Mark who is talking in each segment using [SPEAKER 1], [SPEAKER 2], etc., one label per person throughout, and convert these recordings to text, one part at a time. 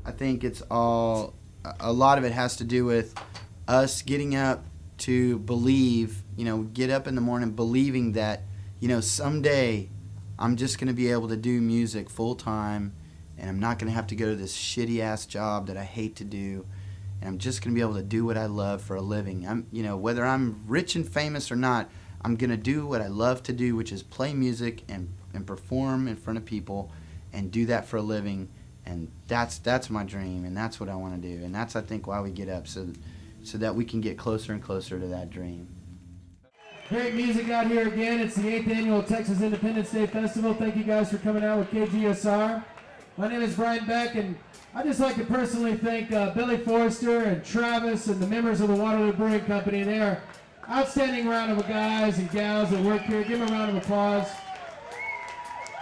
[SPEAKER 1] I think it's all, a lot of it has to do with us getting up to believe, get up in the morning believing that, someday I'm just going to be able to do music full time, and I'm not going to have to go to this shitty ass job that I hate to do, and I'm just going to be able to do what I love for a living. Whether I'm rich and famous or not, I'm going to do what I love to do, which is play music and perform in front of people and do that for a living. And that's my dream, and that's what I want to do. And that's, I think, why we get up, so that we can get closer and closer to that dream.
[SPEAKER 2] Great music out here again. It's the 8th Annual Texas Independence Day Festival. Thank you guys for coming out with KGSR. My name is Brian Beck, and I'd just like to personally thank Billy Forrester and Travis and the members of the Waterloo Brewing Company. They are outstanding round of guys and gals that work here. Give them a round of applause.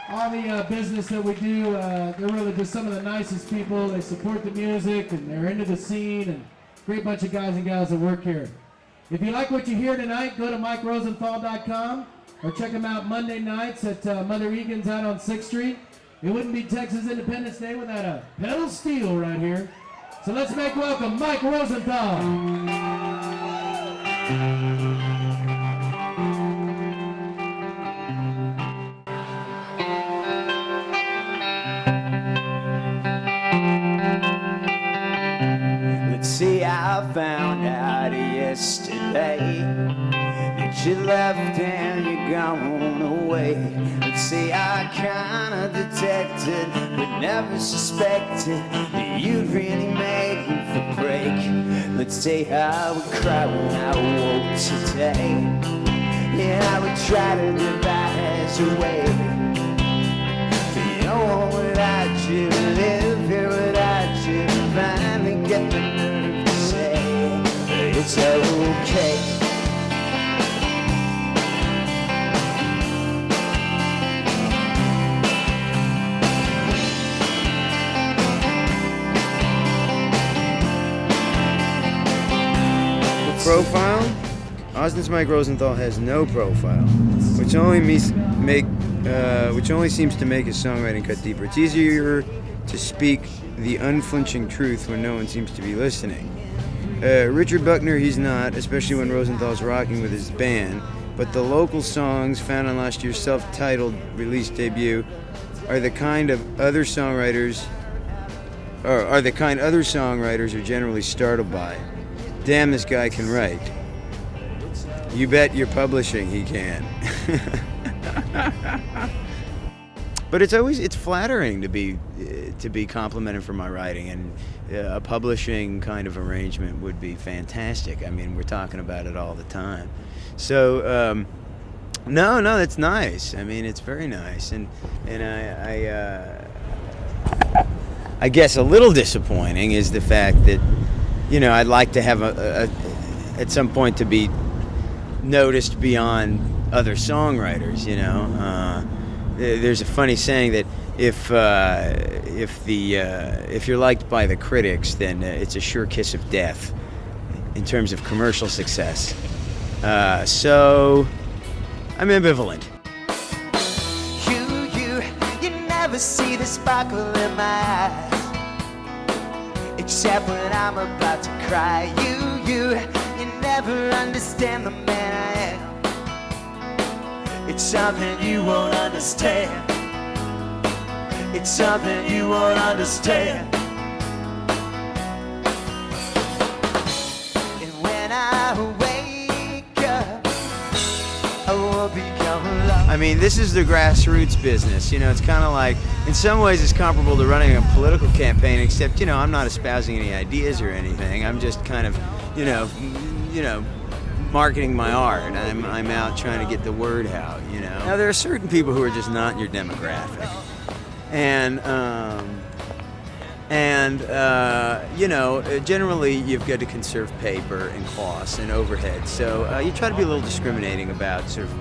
[SPEAKER 2] All the business that we do, they're really just some of the nicest people. They support the music, and they're into the scene, and great bunch of guys and gals that work here. If you like what you hear tonight, go to MikeRosenthal.com or check them out Monday nights at Mother Egan's out on 6th Street. It wouldn't be Texas Independence Day without a pedal steel right here. So let's make welcome Mike Rosenthal.
[SPEAKER 3] See, I found out yesterday that you left and you're gone away. Let's see, I kinda detected but never suspected that you'd really make me for break. Let's see, I would cry when I woke today. Yeah, I would try to devise a way for no one without you to live here without you to finally get the nerve to say it's okay.
[SPEAKER 4] Profile? Osmond's Mike Rosenthal has no profile, which only seems to make his songwriting cut deeper. It's easier to speak the unflinching truth when no one seems to be listening. Richard Buckner, he's not, especially when Rosenthal's rocking with his band, but the local songs found on last year's self-titled release debut are the kind other songwriters are generally startled by. Damn, this guy can write. You bet you're publishing he can. But it's flattering to be complimented for my writing, and a publishing kind of arrangement would be fantastic. I mean, we're talking about it all the time. So no, that's nice. I mean, it's very nice, and I guess a little disappointing is the fact that, I'd like to have at some point to be noticed beyond other songwriters. There's a funny saying that if you're liked by the critics, then it's a sure kiss of death in terms of commercial success. So I'm ambivalent.
[SPEAKER 3] You never see the sparkle in my eyes, except when I'm about to cry. You never understand the man I am. It's something you won't understand. It's something you won't understand. And when I wake up, I will become alone.
[SPEAKER 4] I mean, this is the grassroots business. It's kind of like, in some ways, it's comparable to running a political campaign, except, I'm not espousing any ideas or anything. I'm just kind of, marketing my art. I'm out trying to get the word out. Now, there are certain people who are just not in your demographic, and generally you've got to conserve paper and costs and overhead. So you try to be a little discriminating about sort of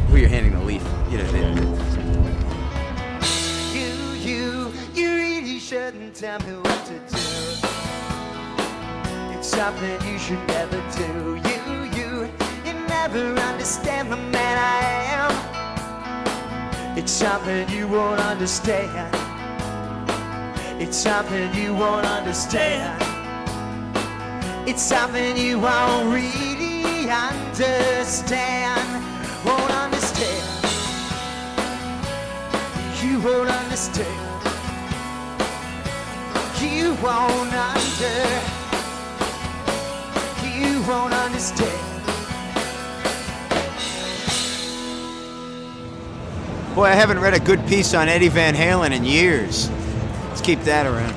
[SPEAKER 4] who you're handing the leaf.
[SPEAKER 3] You really shouldn't tell me what to do. It's something you should never do. You never understand the man I am. It's something you won't understand. It's something you won't understand. It's something you won't really understand. Won't understand. You won't understand. You won't You won't understand. Boy, I haven't read a good piece on Eddie Van Halen in years. Let's keep that around.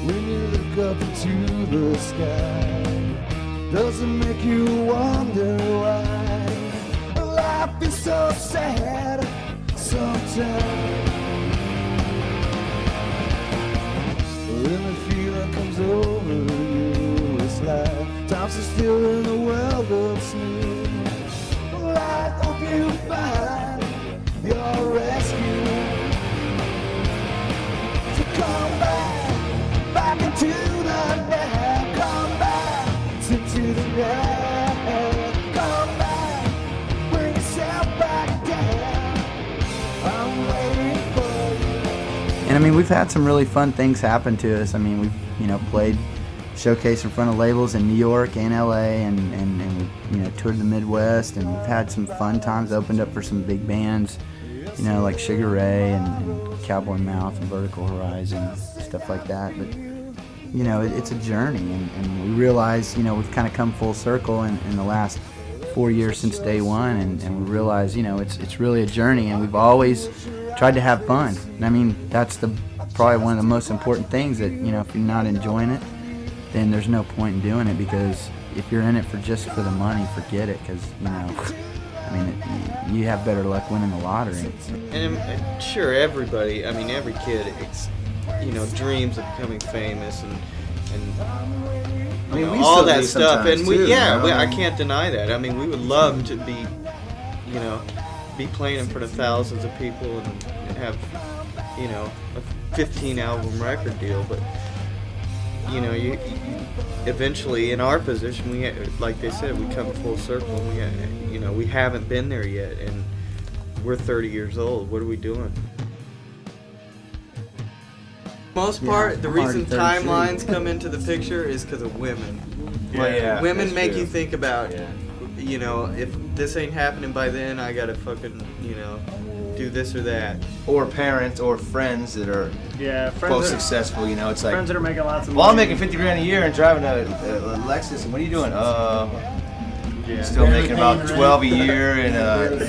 [SPEAKER 5] When you look up into the sky, does it make you wonder why life is so sad sometimes? When the feeling comes over you, it's like times are still in the world of smooth. Well, I hope you find your rescue. So come back into the night. Come back into the night. Come back, bring yourself back down. I'm waiting for you.
[SPEAKER 1] And I mean, we've had some really fun things happen to us. I mean, we've, played showcase in front of labels in New York and LA, and we, toured the Midwest, and we've had some fun times, opened up for some big bands, like Sugar Ray and Cowboy Mouth and Vertical Horizon, stuff like that. But, it's a journey, and we realize, we've kind of come full circle in the last 4 years since day one, and we realize, it's really a journey, and we've always tried to have fun. And I mean, that's probably one of the most important things, that, if you're not enjoying it, then there's no point in doing it, because if you're in it just for the money, forget it, because, you have better luck winning the lottery.
[SPEAKER 6] And sure, everybody, every kid, dreams of becoming famous and
[SPEAKER 7] we
[SPEAKER 6] all
[SPEAKER 7] still
[SPEAKER 6] that
[SPEAKER 7] do
[SPEAKER 6] stuff. And
[SPEAKER 7] sometimes, too,
[SPEAKER 6] I can't deny that. We would love to be playing in front of thousands of people and have, a 15 album record deal. But, you eventually, in our position, like they said, we come full circle. We haven't been there yet, and we're 30 years old. What are we doing? Most part, the reason timelines come into the picture is because of women. Women make you think about, if this ain't happening by then, I gotta fucking, do this or that.
[SPEAKER 7] Or parents or friends that are both successful. It's like
[SPEAKER 8] Friends that are making lots of money.
[SPEAKER 7] well, I'm making $50 grand a year and driving a Lexus. And what are you doing? Still making about 12 a year and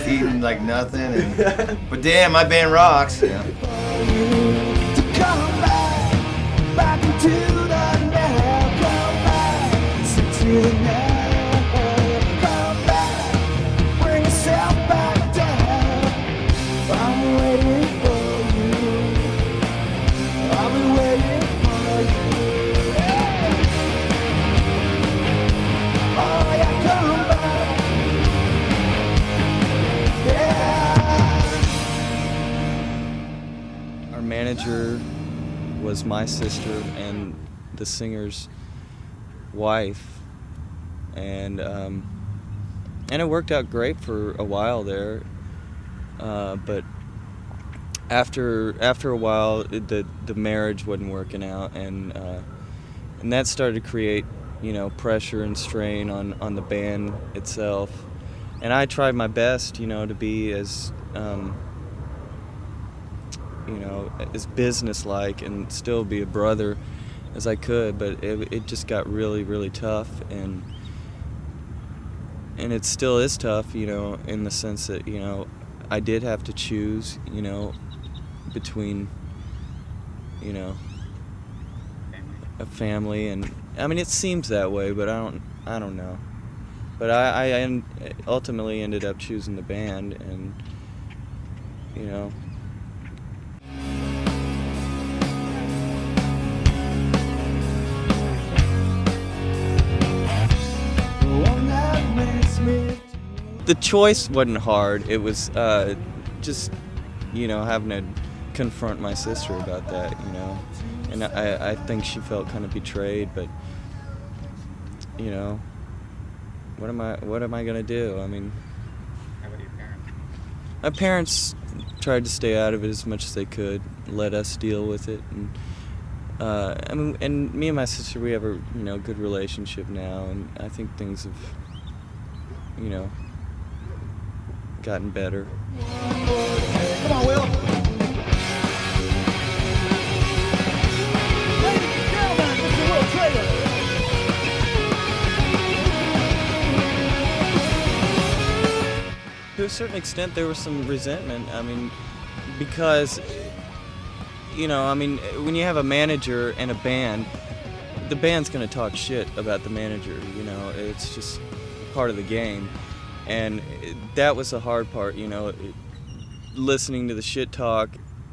[SPEAKER 7] eating like nothing. But damn, my band rocks. Yeah.
[SPEAKER 5] To come back into the night. Come back into the night. Come back, bring yourself back down. I'm waiting for you. I've been waiting for you. Oh yeah, come back. Yeah.
[SPEAKER 6] Our manager was my sister and the singer's wife, and it worked out great for a while there, but after a while the marriage wasn't working out, and that started to create pressure and strain on the band itself. And I tried my best to be as as businesslike and still be a brother as I could, but it just got really, really tough, and it still is tough, in the sense that, I did have to choose, between, a family, and it seems that way, but I don't know. But I ultimately ended up choosing the band, and,
[SPEAKER 5] One night
[SPEAKER 6] the choice wasn't hard. It was just, having to confront my sister about that, and I think she felt kind of betrayed, but what am I gonna do? I mean,
[SPEAKER 8] How about your parents?
[SPEAKER 6] my parents tried to stay out of it as much as they could, let us deal with it, and and me and my sister, we have a good relationship now, and I think things have gotten better.
[SPEAKER 5] Come on, Will. Ladies and gentlemen, Mr. Will Traylor.
[SPEAKER 6] To a certain extent, there was some resentment. I mean, because, when you have a manager and a band, the band's going to talk shit about the manager, It's just part of the game. And that was the hard part, listening to the shit talk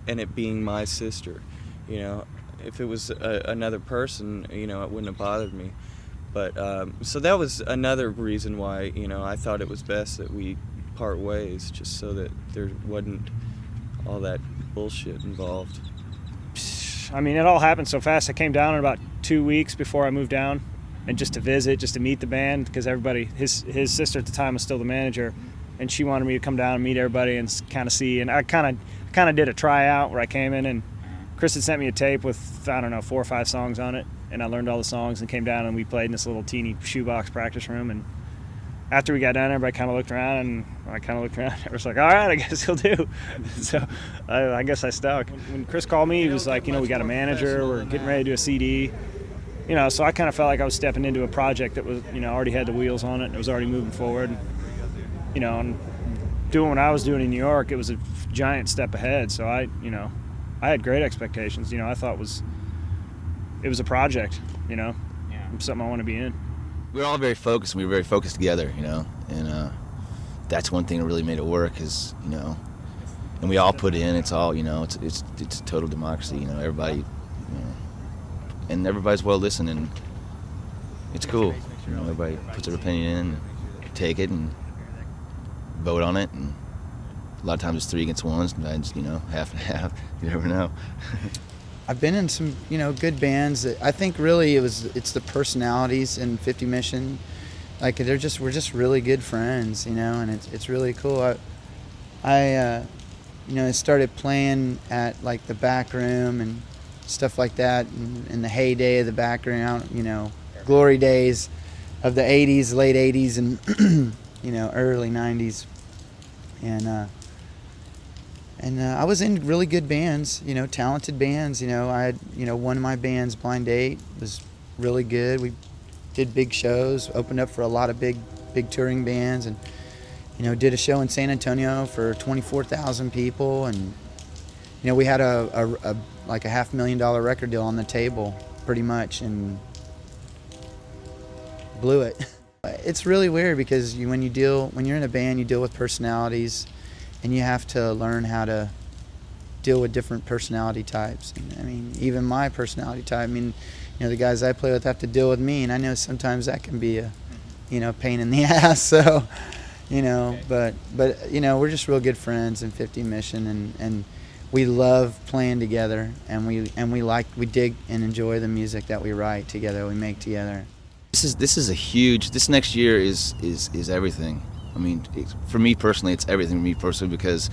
[SPEAKER 6] and it being my sister, If it was another person, it wouldn't have bothered me. But, so that was another reason why, I thought it was best that we part ways, just so that there wasn't all that bullshit involved.
[SPEAKER 9] I mean, it all happened so fast. I came down in about 2 weeks before I moved down, and just to visit, just to meet the band, because everybody, his sister at the time was still the manager, and she wanted me to come down and meet everybody and kind of see. And I kind of did a tryout where I came in, and Chris had sent me a tape with 4 or 5 songs on it, and I learned all the songs and came down and we played in this little teeny shoebox practice room. And after we got done, everybody kind of looked around, and I kind of looked around. I was like, all right, I guess he'll do. So I guess I stuck. When Chris called me, he was like, we got a manager, we're getting ready to do a CD. So I kind of felt like I was stepping into a project that was, already had the wheels on it, and it was already moving forward. And doing what I was doing in New York, it was a giant step ahead. So I had great expectations. I thought it was a project, something I want to be in.
[SPEAKER 7] We were all very focused, and we were very focused together, and that's one thing that really made it work is, and we all put in, it's all, it's total democracy, everybody, and everybody's well listened, and it's cool, everybody puts their opinion in, take it, and vote on it, and a lot of times it's 3 against 1, sometimes, half and half, you never know.
[SPEAKER 1] I've been in some, good bands that I think really it's the personalities in 50 Mission. Like we're just really good friends, and it's really cool. I started playing at like the Back Room and stuff like that in the heyday of the Back Room, glory days of the 80s, late 80s and, early 90s. And I was in really good bands, talented bands. I had, one of my bands, Blind Date, was really good. We did big shows, opened up for a lot of big touring bands, and, did a show in San Antonio for 24,000 people. And, we had a like a $500,000 record deal on the table, pretty much, and blew it. It's really weird because when you're in a band, you deal with personalities. And you have to learn how to deal with different personality types. And, even my personality type, the guys I play with have to deal with me, and I know sometimes that can be a, pain in the ass. So, but we're just real good friends in 50 Mission, and we love playing together, and we dig and enjoy the music that we write together, we make together.
[SPEAKER 7] This is a huge. This next year is everything. For me personally, it's everything for me personally because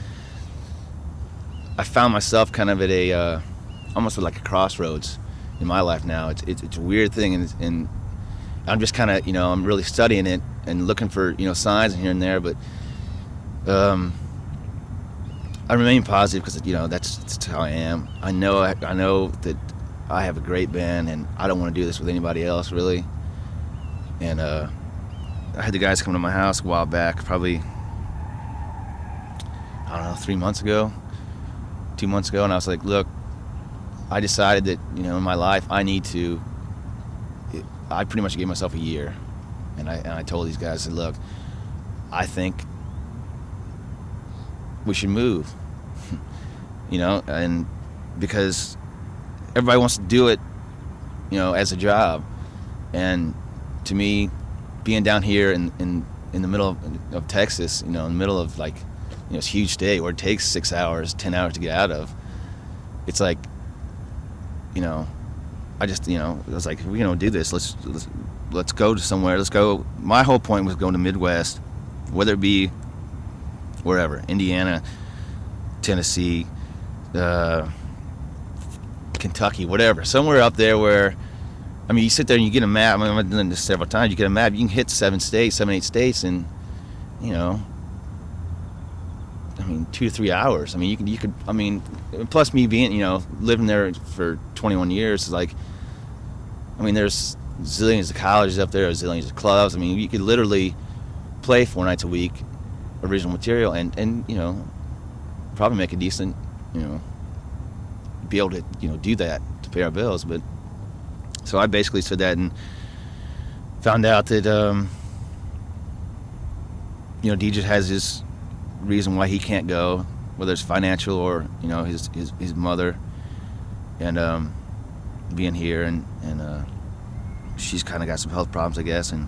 [SPEAKER 7] I found myself kind of at almost like a crossroads in my life now. It's a weird thing, and I'm just kind of, I'm really studying it and looking for, signs here and there, but I remain positive because, that's how I am. I know that I have a great band, and I don't want to do this with anybody else, really. And I had the guys come to my house a while back, probably, 3 months ago, 2 months ago, and I was like, look, I decided that, in my life, I pretty much gave myself a year. And I told these guys, I said, look, I think we should move, and because everybody wants to do it, as a job. And to me, being down here in in the middle of Texas, in the middle of like, it's a huge state where it takes 6 hours, 10 hours to get out of. It's like, I just, I was like, we're gonna do this. Let's go to somewhere. Let's go. My whole point was going to Midwest, whether it be wherever, Indiana, Tennessee, Kentucky, whatever, somewhere up there where, you sit there and you get a map. I've done this several times. You get a map, you can hit 7, 8 states in, 2 to 3 hours. You could, plus me being, living there for 21 years, is like, there's zillions of colleges up there, zillions of clubs. You could literally play 4 nights a week, original material, and probably make a decent, be able to, do that to pay our bills. But so I basically said that and found out that, DJ has his reason why he can't go, whether it's financial or, his mother, and being here, and she's kind of got some health problems, I guess, and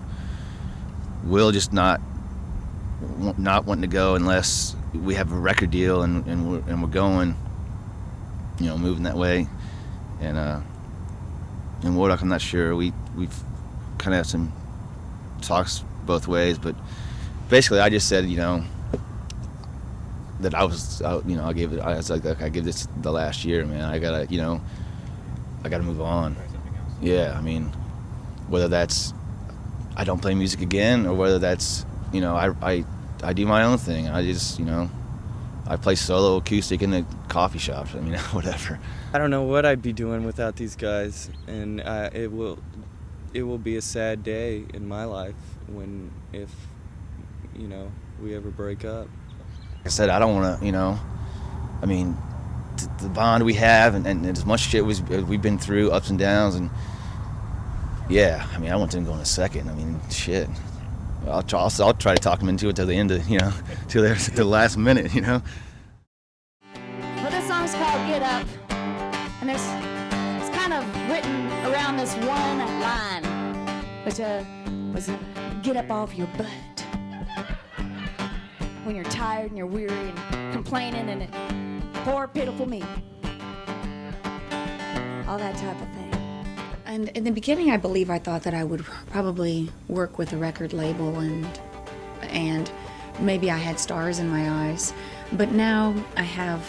[SPEAKER 7] Will just not wanting to go unless we have a record deal and we're going, moving that way. And Woodhuck, I'm not sure. We've kind of had some talks both ways, but basically I just said, that I was like, I give this the last year, man. I gotta move on. Yeah, whether that's I don't play music again, or whether that's, I do my own thing. I just, I play solo acoustic in the coffee shops. Whatever.
[SPEAKER 6] I don't know what I'd be doing without these guys, and it will be a sad day in my life if we ever break up.
[SPEAKER 7] Like I said, I don't want to, the bond we have, and as much shit we've been through, ups and downs, and yeah, I want them to go in a second. Shit. I'll try to talk them into it till the end of, till the last minute,
[SPEAKER 10] Well, this song's called Get Up, and it's kind of written around this one line, which was get up off your butt. When you're tired and you're weary and complaining and poor, pitiful me. All that type of thing.
[SPEAKER 11] And in the beginning, I believe I thought that I would probably work with a record label and maybe I had stars in my eyes. But now I have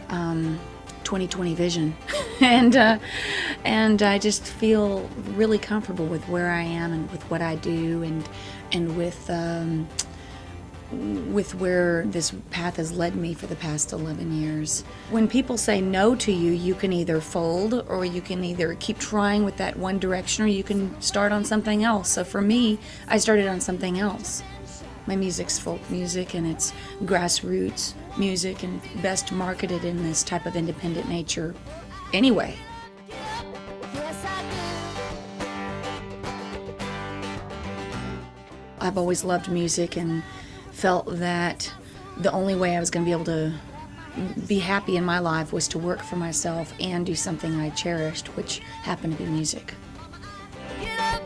[SPEAKER 11] 20/20 vision, and I just feel really comfortable with where I am and with what I do, and with where this path has led me for the past 11 years. When people say no to you, you can either fold, or you can either keep trying with that one direction, or you can start on something else. So for me, I started on something else. My music's folk music, and it's grassroots music, and best marketed in this type of independent nature anyway. I've always loved music and felt that the only way I was going to be able to be happy in my life was to work for myself and do something I cherished, which happened to be music.
[SPEAKER 10] Get up,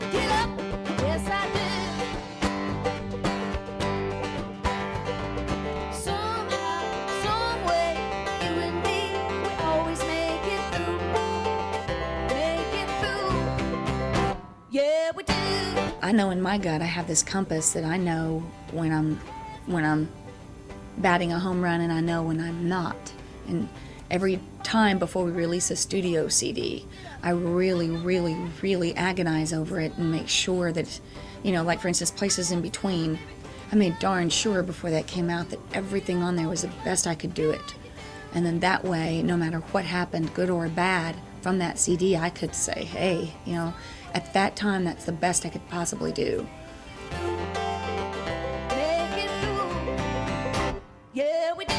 [SPEAKER 10] yes I do. Somehow, some way, you and me, we always make it through. Yeah, we do.
[SPEAKER 11] I know in my gut I have this compass that I know when I'm batting a home run, and I know when I'm not. And every time before we release a studio CD, I really, really, really agonize over it and make sure that, like for instance, Places in Between, I made darn sure before that came out that everything on there was the best I could do it. And then that way, no matter what happened, good or bad, from that CD, I could say, hey, at that time, that's the best I could possibly do.
[SPEAKER 10] Yeah, we do.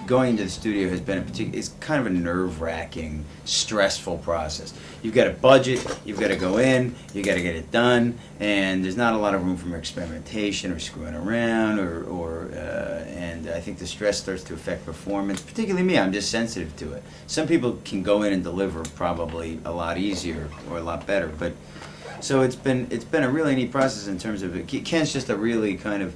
[SPEAKER 12] Going into the studio has been it's kind of a nerve-wracking, stressful process. You've got a budget, you've got to go in, you got to get it done, and there's not a lot of room for experimentation or screwing around, and I think the stress starts to affect performance, particularly me. I'm just sensitive to it. Some people can go in and deliver probably a lot easier or a lot better, but So it's been a really neat process in terms of it. Ken's just a really kind of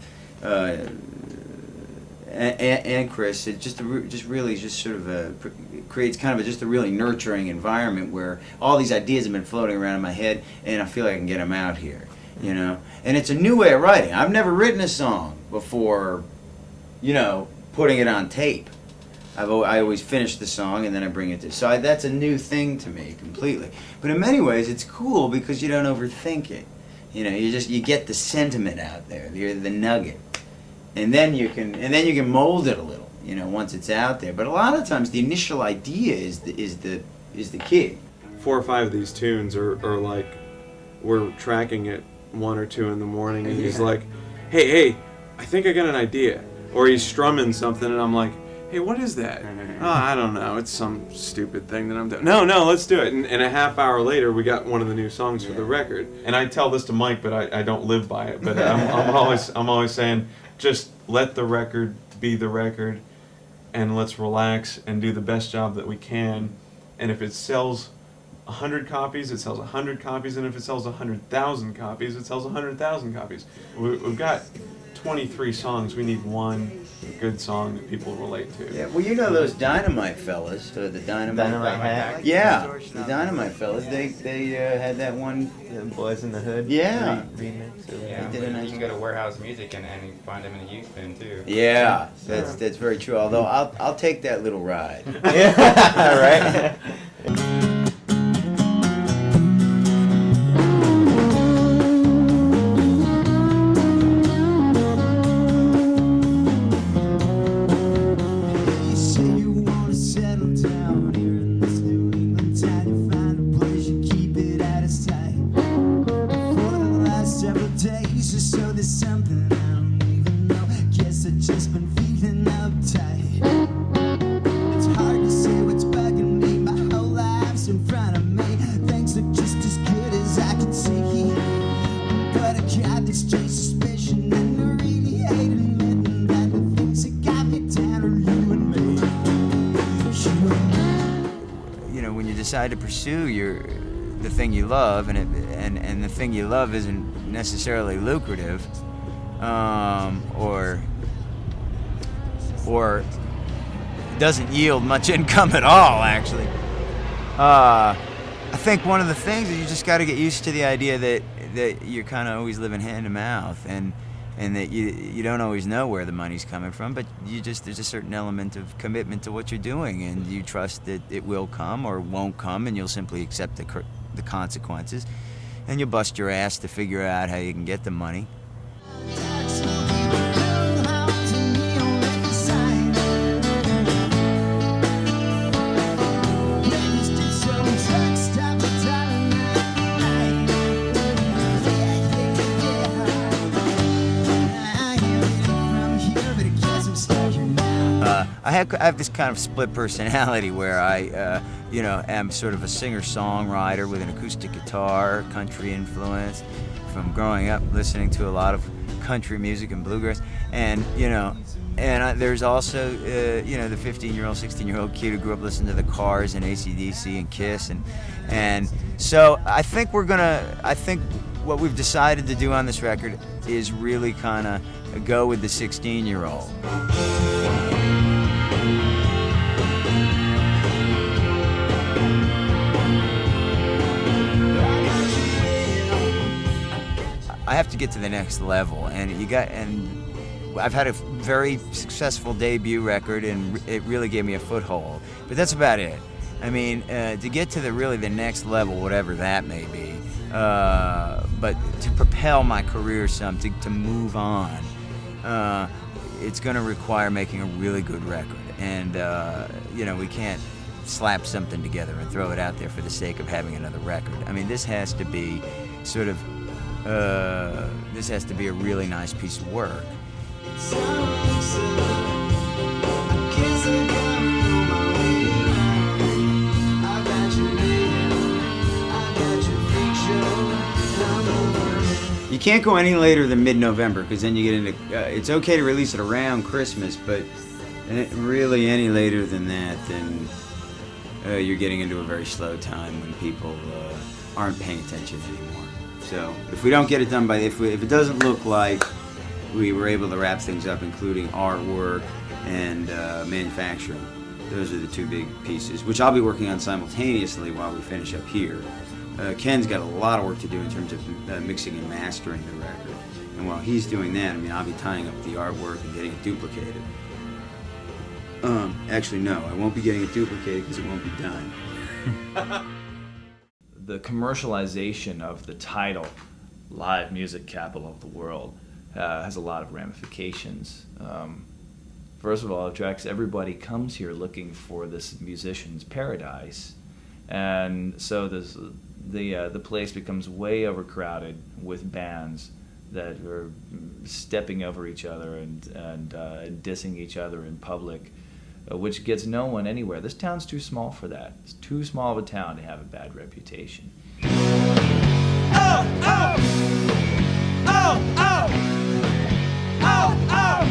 [SPEAKER 12] and Chris, it just really sort of creates kind of just a really nurturing environment where all these ideas have been floating around in my head, and I feel like I can get them out here, you know. And it's a new way of writing. I've never written a song before, you know, putting it on tape. I always finish the song and then I bring it to. So that's a new thing to me completely. But in many ways, it's cool because you don't overthink it. You know, you get the sentiment out there, the nugget. And then you can mold it a little, you know, once it's out there. But a lot of times the initial idea is the key.
[SPEAKER 13] 4 or 5 of these tunes are like we're tracking at 1 or 2 in the morning, and he's like, hey, I think I got an idea. Or he's strumming something, and I'm like, hey, what is that? Oh, I don't know. It's some stupid thing that I'm doing. No, let's do it. And a half hour later, we got one of the new songs for the record. And I tell this to Mike, but I don't live by it. But I'm always saying, just let the record be the record, and let's relax and do the best job that we can. And if it sells 100 copies, it sells 100 copies, and if it sells 100,000 copies, it sells 100,000 copies. We've got 23 songs. We need one good song that people relate to.
[SPEAKER 12] Yeah, well, you know those Dynamite fellas, the Dynamite
[SPEAKER 4] Hack?
[SPEAKER 12] Yeah, the Dynamite fellas. They had that one.
[SPEAKER 4] The Boys in the Hood.
[SPEAKER 12] Yeah.
[SPEAKER 4] Remix.
[SPEAKER 8] Yeah,
[SPEAKER 12] They did a nice
[SPEAKER 8] you can go to Warehouse Music and find them in a youth bin too.
[SPEAKER 12] Yeah, that's very true. Although I'll take that little ride.
[SPEAKER 4] Yeah, right.
[SPEAKER 12] Decide to pursue the thing you love, and the thing you love isn't necessarily lucrative, or doesn't yield much income at all. Actually, I think one of the things is you just got to get used to the idea that you're kind of always living hand to mouth, and that you don't always know where the money's coming from, but there's a certain element of commitment to what you're doing, and you trust that it will come or won't come, and you'll simply accept the consequences, and you'll bust your ass to figure out how you can get the money. I have this kind of split personality where I, am sort of a singer-songwriter with an acoustic guitar, country influence, from growing up listening to a lot of country music and bluegrass, and there's also, the 15-year-old, 16-year-old kid who grew up listening to the Cars and AC/DC and Kiss, and so I think what we've decided to do on this record is really kind of go with the 16-year-old. I have to get to the next level, and I've had a very successful debut record, and it really gave me a foothold. But that's about it. I mean, to get to the next level, whatever that may be, but to propel my career some, to move on, it's going to require making a really good record, and we can't slap something together and throw it out there for the sake of having another record. I mean, this has to be sort of. This has to be a really nice piece of work. You can't go any later than mid-November, because then you get into. It's okay to release it around Christmas, but really any later than that, then you're getting into a very slow time when people aren't paying attention anymore. So if we don't get it done if it doesn't look like we were able to wrap things up, including artwork and manufacturing, those are the two big pieces, which I'll be working on simultaneously while we finish up here. Ken's got a lot of work to do in terms of mixing and mastering the record. And while he's doing that, I mean, I'll be tying up the artwork and getting it duplicated. Actually, no, I won't be getting it duplicated because it won't be done.
[SPEAKER 14] The commercialization of the title, Live Music Capital of the World, has a lot of ramifications. First of all, it attracts everybody comes here looking for this musician's paradise, and so the place becomes way overcrowded with bands that are stepping over each other and dissing each other in public, which gets no one anywhere. This town's too small for that. It's too small of a town to have a bad reputation.
[SPEAKER 5] Oh, oh, oh, oh, oh, oh.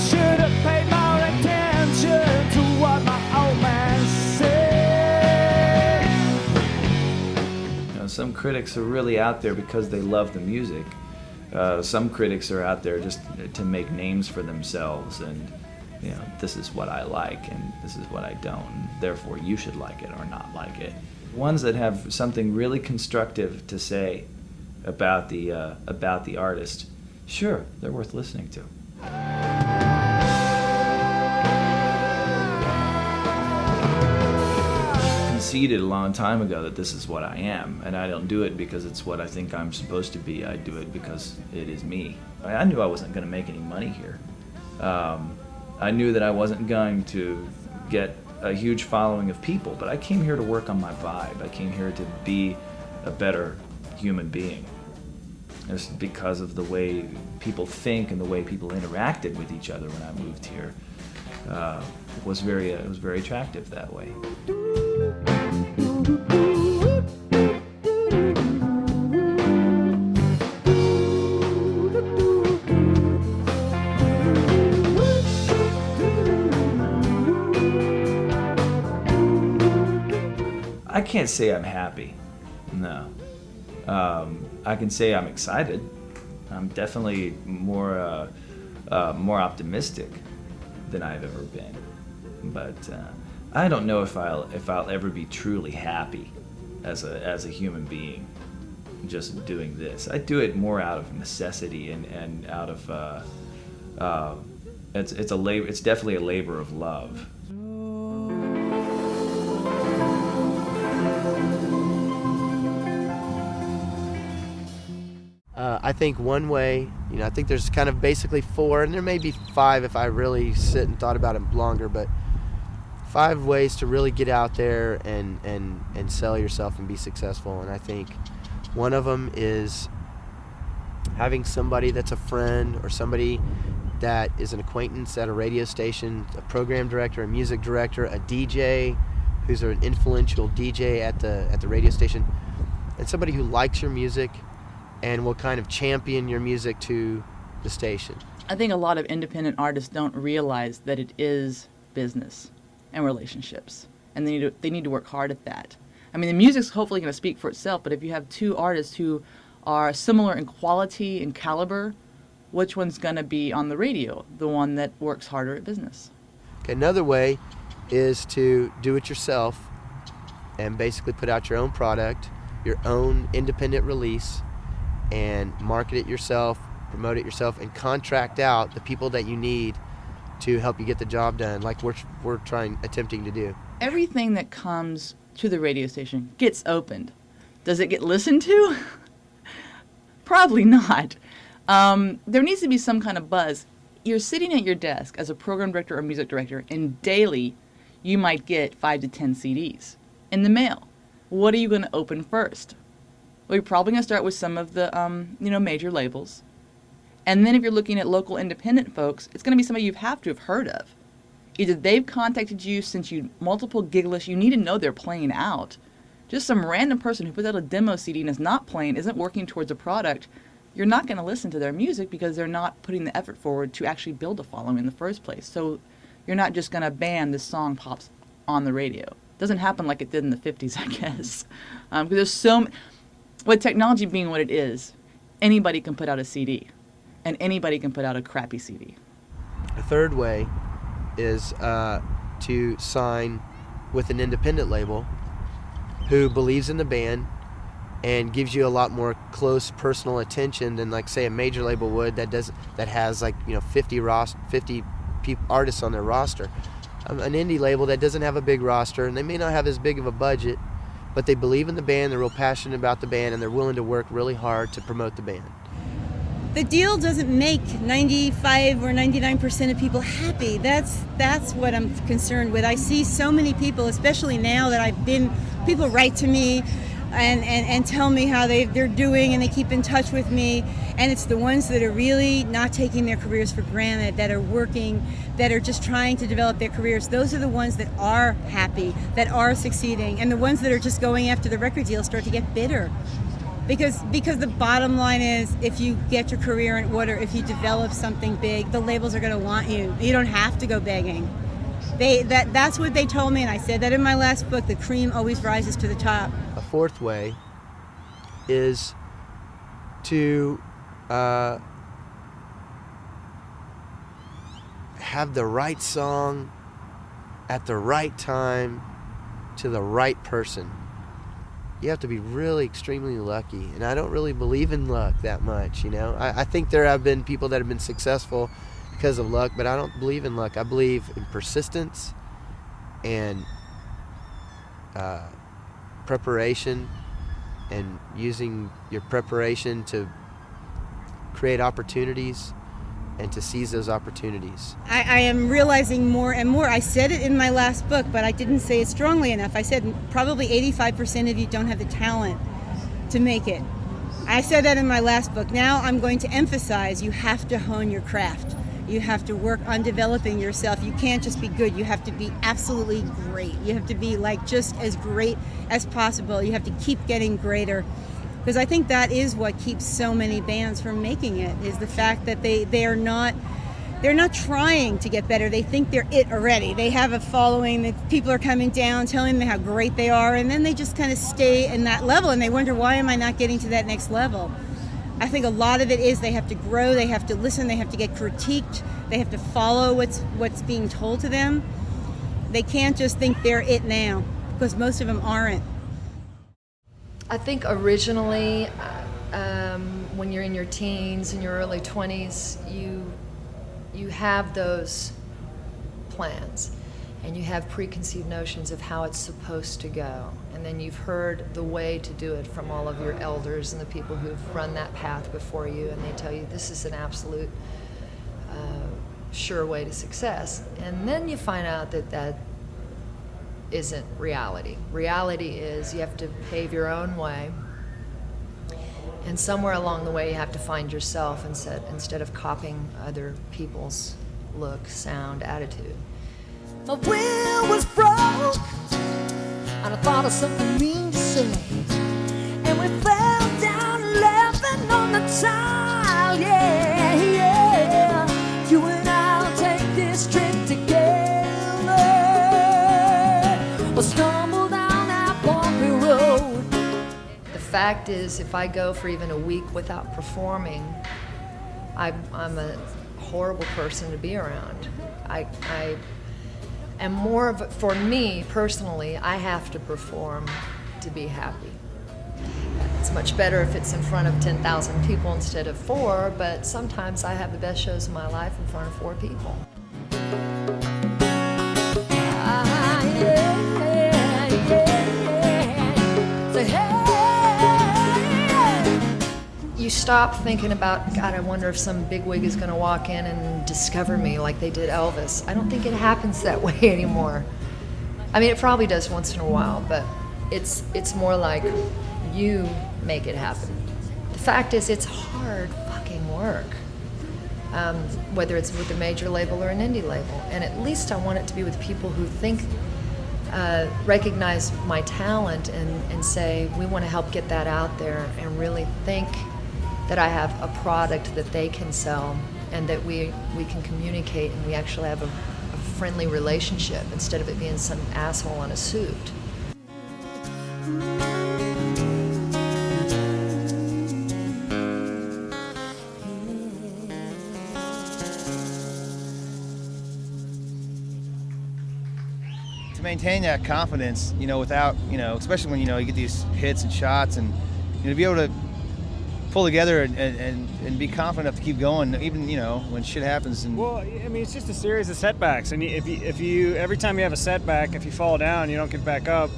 [SPEAKER 5] Should have paid more attention to what my old man said.
[SPEAKER 14] You know, some critics are really out there because they love the music. Some critics are out there just to make names for themselves, and you know, this is what I like and this is what I don't, and therefore you should like it or not like it. Ones that have something really constructive to say about the artist, sure, they're worth listening to. Conceded a long time ago that this is what I am, and I don't do it because it's what I think I'm supposed to be. I do it because it is me. I knew I wasn't going to make any money here. I knew that I wasn't going to get a huge following of people, but I came here to work on my vibe. I came here to be a better human being. Just because of the way people think and the way people interacted with each other when I moved here, it was very attractive that way. I can't say I'm happy, no. I can say I'm excited. I'm definitely more optimistic than I've ever been. But I don't know if I'll ever be truly happy as a human being just doing this. I do it more out of necessity and out of it's a labor. It's definitely a labor of love.
[SPEAKER 15] I think one way, I think there's kind of basically 4, and there may be 5 if I really sit and thought about it longer, but 5 ways to really get out there and sell yourself and be successful. And I think one of them is having somebody that's a friend or somebody that is an acquaintance at a radio station, a program director, a music director, a DJ who's an influential DJ at the radio station, and somebody who likes your music and will kind of champion your music to the station.
[SPEAKER 16] I think a lot of independent artists don't realize that it is business and relationships, and they need to work hard at that. I mean, the music's hopefully going to speak for itself, but if you have 2 artists who are similar in quality and caliber, which one's going to be on the radio? The one that works harder at business.
[SPEAKER 15] Okay, another way is to do it yourself and basically put out your own product, your own independent release, and market it yourself, promote it yourself, and contract out the people that you need to help you get the job done, like we're attempting to do.
[SPEAKER 16] Everything that comes to the radio station gets opened. Does it get listened to? Probably not. There needs to be some kind of buzz. You're sitting at your desk as a program director or music director, and daily you might get 5 to 10 CDs in the mail. What are you going to open first? Well, you're probably going to start with some of the major labels. And then if you're looking at local independent folks, it's going to be somebody you have to have heard of. Either they've contacted you, sent you multiple gig lists, you need to know they're playing out. Just some random person who puts out a demo CD and is not playing, isn't working towards a product, you're not going to listen to their music because they're not putting the effort forward to actually build a following in the first place. So you're not just going to ban this song pops on the radio. Doesn't happen like it did in the 50s, I guess. Because there's so, with technology being what it is, anybody can put out a CD, and anybody can put out a crappy CD.
[SPEAKER 15] The third way is to sign with an independent label who believes in the band and gives you a lot more close personal attention than, like, say, a major label would that has, like, 50 artists on their roster. An indie label that doesn't have a big roster, and they may not have as big of a budget, but they believe in the band, they're real passionate about the band, and they're willing to work really hard to promote the band.
[SPEAKER 17] The deal doesn't make 95 or 99% of people happy. That's what I'm concerned with. I see so many people, especially now that people write to me and tell me how they're doing, and they keep in touch with me, and it's the ones that are really not taking their careers for granted, that are working, that are just trying to develop their careers. Those are the ones that are happy, that are succeeding, and the ones that are just going after the record deal start to get bitter. Because the bottom line is, if you get your career in order, if you develop something big, the labels are going to want you. You don't have to go begging. That's what they told me, and I said that in my last book. The cream always rises to the top.
[SPEAKER 15] A fourth way is to have the right song at the right time to the right person. You have to be really extremely lucky, and I don't really believe in luck that much, I think there have been people that have been successful because of luck, but I don't believe in luck. I believe in persistence and preparation, and using your preparation to create opportunities and to seize those opportunities.
[SPEAKER 17] I am realizing more and more. I said it in my last book, but I didn't say it strongly enough. I said probably 85% of you don't have the talent to make it. I said that in my last book. Now I'm going to emphasize you have to hone your craft. You have to work on developing yourself. You can't just be good. You have to be absolutely great. You have to be just as great as possible. You have to keep getting greater. Because I think that is what keeps so many bands from making it, is the fact that they're not trying to get better. They think they're it already. They have a following, that people are coming down telling them how great they are, and then they just kind of stay in that level, and they wonder, why am I not getting to that next level? I think a lot of it is they have to grow, they have to listen, they have to get critiqued, they have to follow what's being told to them. They can't just think they're it now, because most of them aren't.
[SPEAKER 18] I think originally, when you're in your teens and your early 20s, you have those plans, and you have preconceived notions of how it's supposed to go. And then you've heard the way to do it from all of your elders and the people who've run that path before you, and they tell you this is an absolute sure way to success. And then you find out that isn't reality. Reality is you have to pave your own way, and somewhere along the way you have to find yourself instead of copying other people's look, sound, attitude.
[SPEAKER 5] My will was broke, and I thought of something mean to say, and we fell down laughing on the tile, yeah. You and I'll take this trip together. We'll stumble down that bumpy road.
[SPEAKER 18] The fact is, if I go for even a week without performing, I'm a horrible person to be around. I am more of, for me personally, I have to perform to be happy. It's much better if it's in front of 10,000 people instead of 4, but sometimes I have the best shows of my life in front of 4 people. You stop thinking about, God, I wonder if some bigwig is going to walk in and discover me like they did Elvis. I don't think it happens that way anymore. I mean, it probably does once in a while, but it's more like you make it happen. The fact is, it's hard fucking work, whether it's with a major label or an indie label. And at least I want it to be with people who recognize my talent and say, we want to help get that out there, and really think that I have a product that they can sell, and that we can communicate, and we actually have a friendly relationship instead of it being some asshole in a suit.
[SPEAKER 19] To maintain that confidence, without, especially when, you get these hits and shots, and to be able to pull together and be confident enough to keep going, even, when shit happens. And
[SPEAKER 9] well, I mean, it's just a series of setbacks, and if you every time you have a setback, if you fall down, you don't get back up,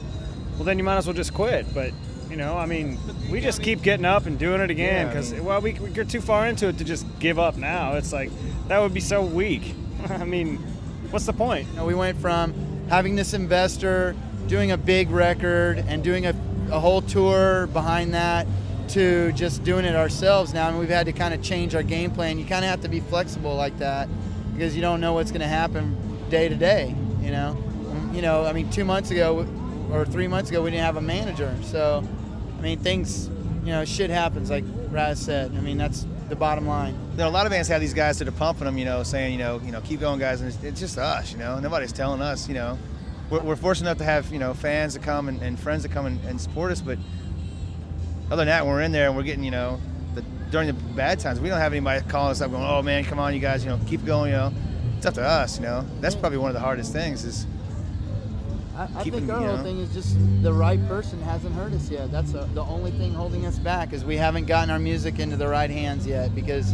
[SPEAKER 9] well, then you might as well just quit. But I mean, we just keep getting up and doing it again because we get too far into it to just give up now. It's like that would be so weak. I mean, what's the point?
[SPEAKER 1] We went from having this investor, doing a big record, and doing a whole tour behind that, to just doing it ourselves now. And we've had to kind of change our game plan. You kind of have to be flexible like that because you don't know what's going to happen day to day, I mean, 2 months ago or 3 months ago, we didn't have a manager. So, I mean, things, shit happens, like Raz said. I mean, that's the bottom line.
[SPEAKER 19] There are a lot of bands have these guys that are pumping them, saying, keep going, guys. And it's just us, Nobody's telling us, We're fortunate enough to have, fans that come and friends that come and support us, but other than that, when we're in there and we're getting, during the bad times, we don't have anybody calling us up going, oh man, come on, you guys, keep going, It's up to us, That's probably one of the hardest things is
[SPEAKER 1] I
[SPEAKER 19] keeping,
[SPEAKER 1] think our whole thing is just the right person hasn't heard us yet. That's the only thing holding us back is we haven't gotten our music into the right hands yet because,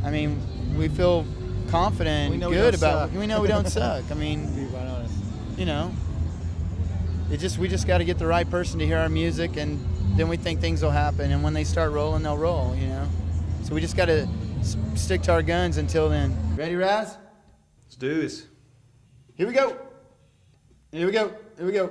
[SPEAKER 1] I mean, we feel confident and good about it. We know we don't suck. I mean,
[SPEAKER 9] be quite honest.
[SPEAKER 1] We just got to get the right person to hear our music, and then we think things will happen. And when they start rolling, they'll roll. So we just got to stick to our guns until then. Ready, Raz?
[SPEAKER 13] Let's do this.
[SPEAKER 1] Here we go. Here we go. Here we go.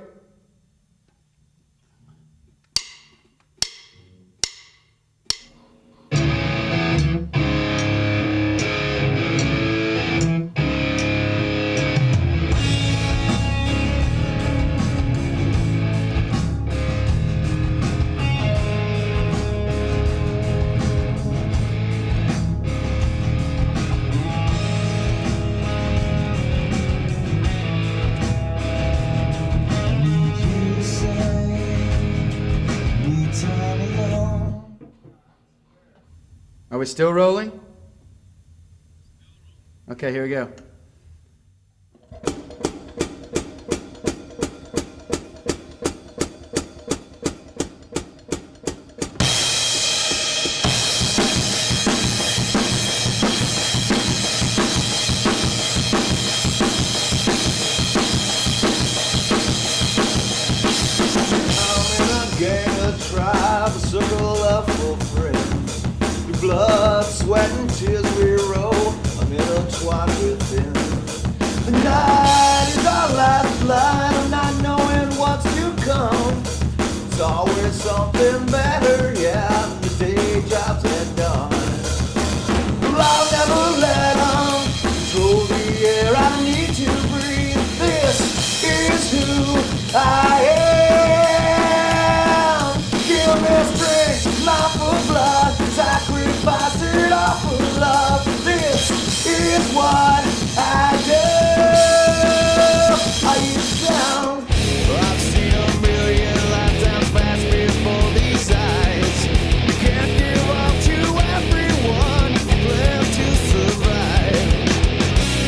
[SPEAKER 1] Are we still rolling? Okay, here we go.
[SPEAKER 5] Blood, sweat, and tears we roll. I'm intertwined within. The night is our last line of not knowing what's to come. It's always something better, yeah. The day job's at dawn. Well, I'll never let on control the air I need to breathe. This is who I am. Give me strength, life for blood. Sacrifice it all for love. This is what I do. Are you down? I've seen a million lifetimes pass before these eyes. You can't give up to everyone. Live to survive.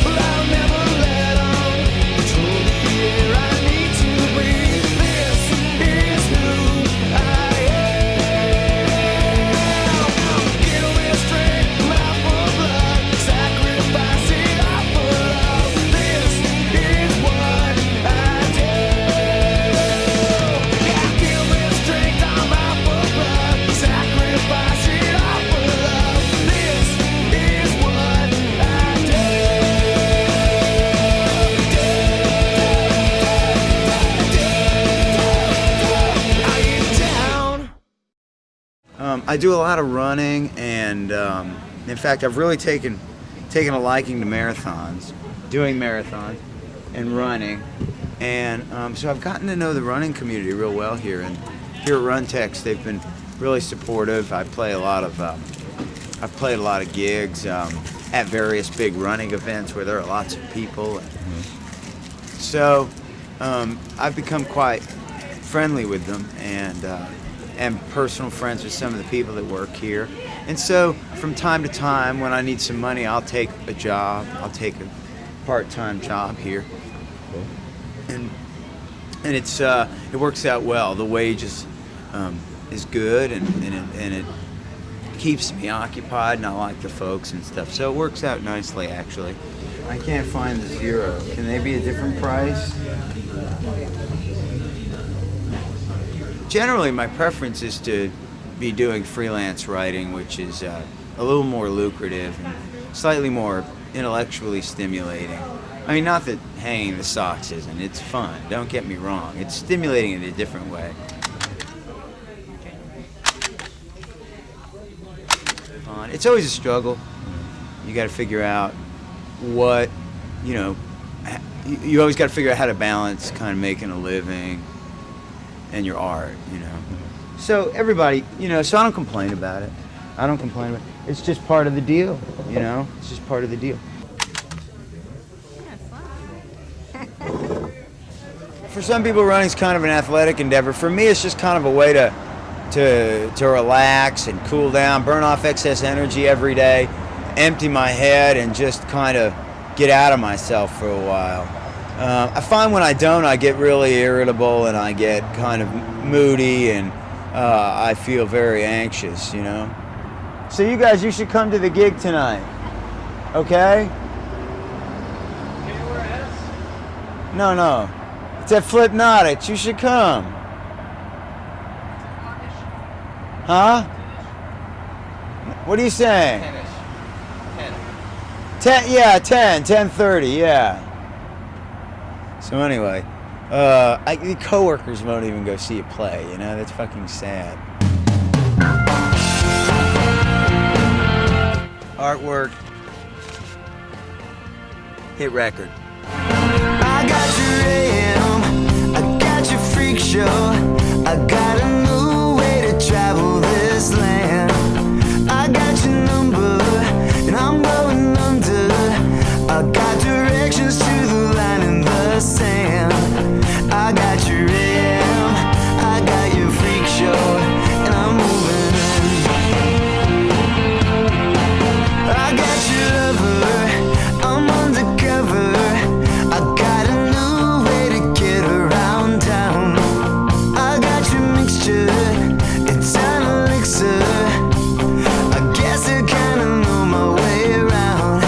[SPEAKER 5] But I'll never let on control the air I need to breathe. This is who I am.
[SPEAKER 4] I do a lot of running, and in fact, I've really taken a liking to marathons, doing marathons and running, and so I've gotten to know the running community real well here. And here at Runtex, they've been really supportive. I play a lot of
[SPEAKER 12] I've played a lot of gigs at various big running events where there are lots of people. So I've become quite friendly with them and personal friends with some of the people that work here. And so from time to time, when I need some money, I'll take a job. I'll take a part-time job here. And it works out well. The wage is good, and it keeps me occupied, and I like the folks and stuff. So it works out nicely, actually. I can't find the 0. Can they be a different price? Generally, my preference is to be doing freelance writing, which is a little more lucrative and slightly more intellectually stimulating. I mean, not that hanging the socks isn't. It's fun. Don't get me wrong. It's stimulating in a different way. It's always a struggle. You got to figure out what, you always got to figure out how to balance kind of making a living and your art, So everybody, so I don't complain about it. It's just part of the deal, It's just part of the deal. For some people, running's kind of an athletic endeavor. For me, it's just kind of a way to relax and cool down, burn off excess energy every day, empty my head, and just kind of get out of myself for a while. I find when I don't, I get really irritable and I get kind of moody and I feel very anxious, So you guys, you should come to the gig tonight, okay? No. It's at Flipnotics. You should come. Huh? What are you saying? 10:30, yeah. So anyway, the coworkers won't even go see you play, That's fucking sad. Artwork. Hit record.
[SPEAKER 5] I got your AM, I got your freak show, I got a new way to travel this land. I got your number, and I'm going under. I got directions to the line in the sand. I got your AM, I got your freak show, and I'm moving in. I got your lover, I'm undercover. I got a new way to get around town. I got your mixture, it's an elixir. I guess I kinda know my way around.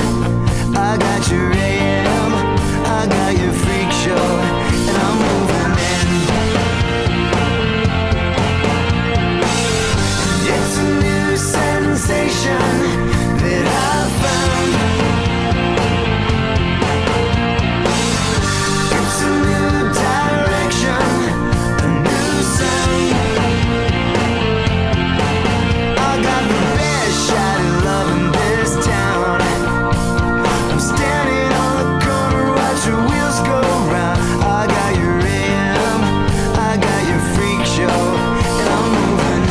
[SPEAKER 5] I got your AM, I got your freak show, and I'm moving in. It's a new sensation that I found. It's a new direction, a new sound. I got the best shot at loving this town. I'm standing on the corner, watch your wheels go round. I got your AM, I got your freak show, and I'm moving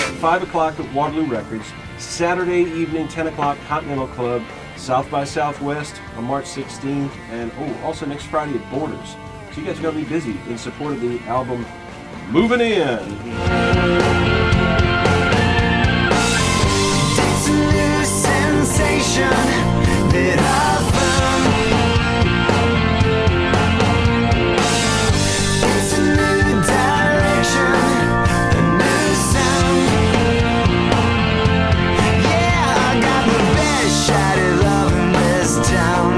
[SPEAKER 5] in.
[SPEAKER 20] 5 o'clock at Waterloo Records, Saturday evening, 10 o'clock, Continental Club, South by Southwest on March 16th, and also next Friday at Borders. So you guys are going to be busy in support of the album Moving In.
[SPEAKER 5] It's a new sensation that I found. It's a new direction, a new sound. Yeah, I got the best shot at loving this town.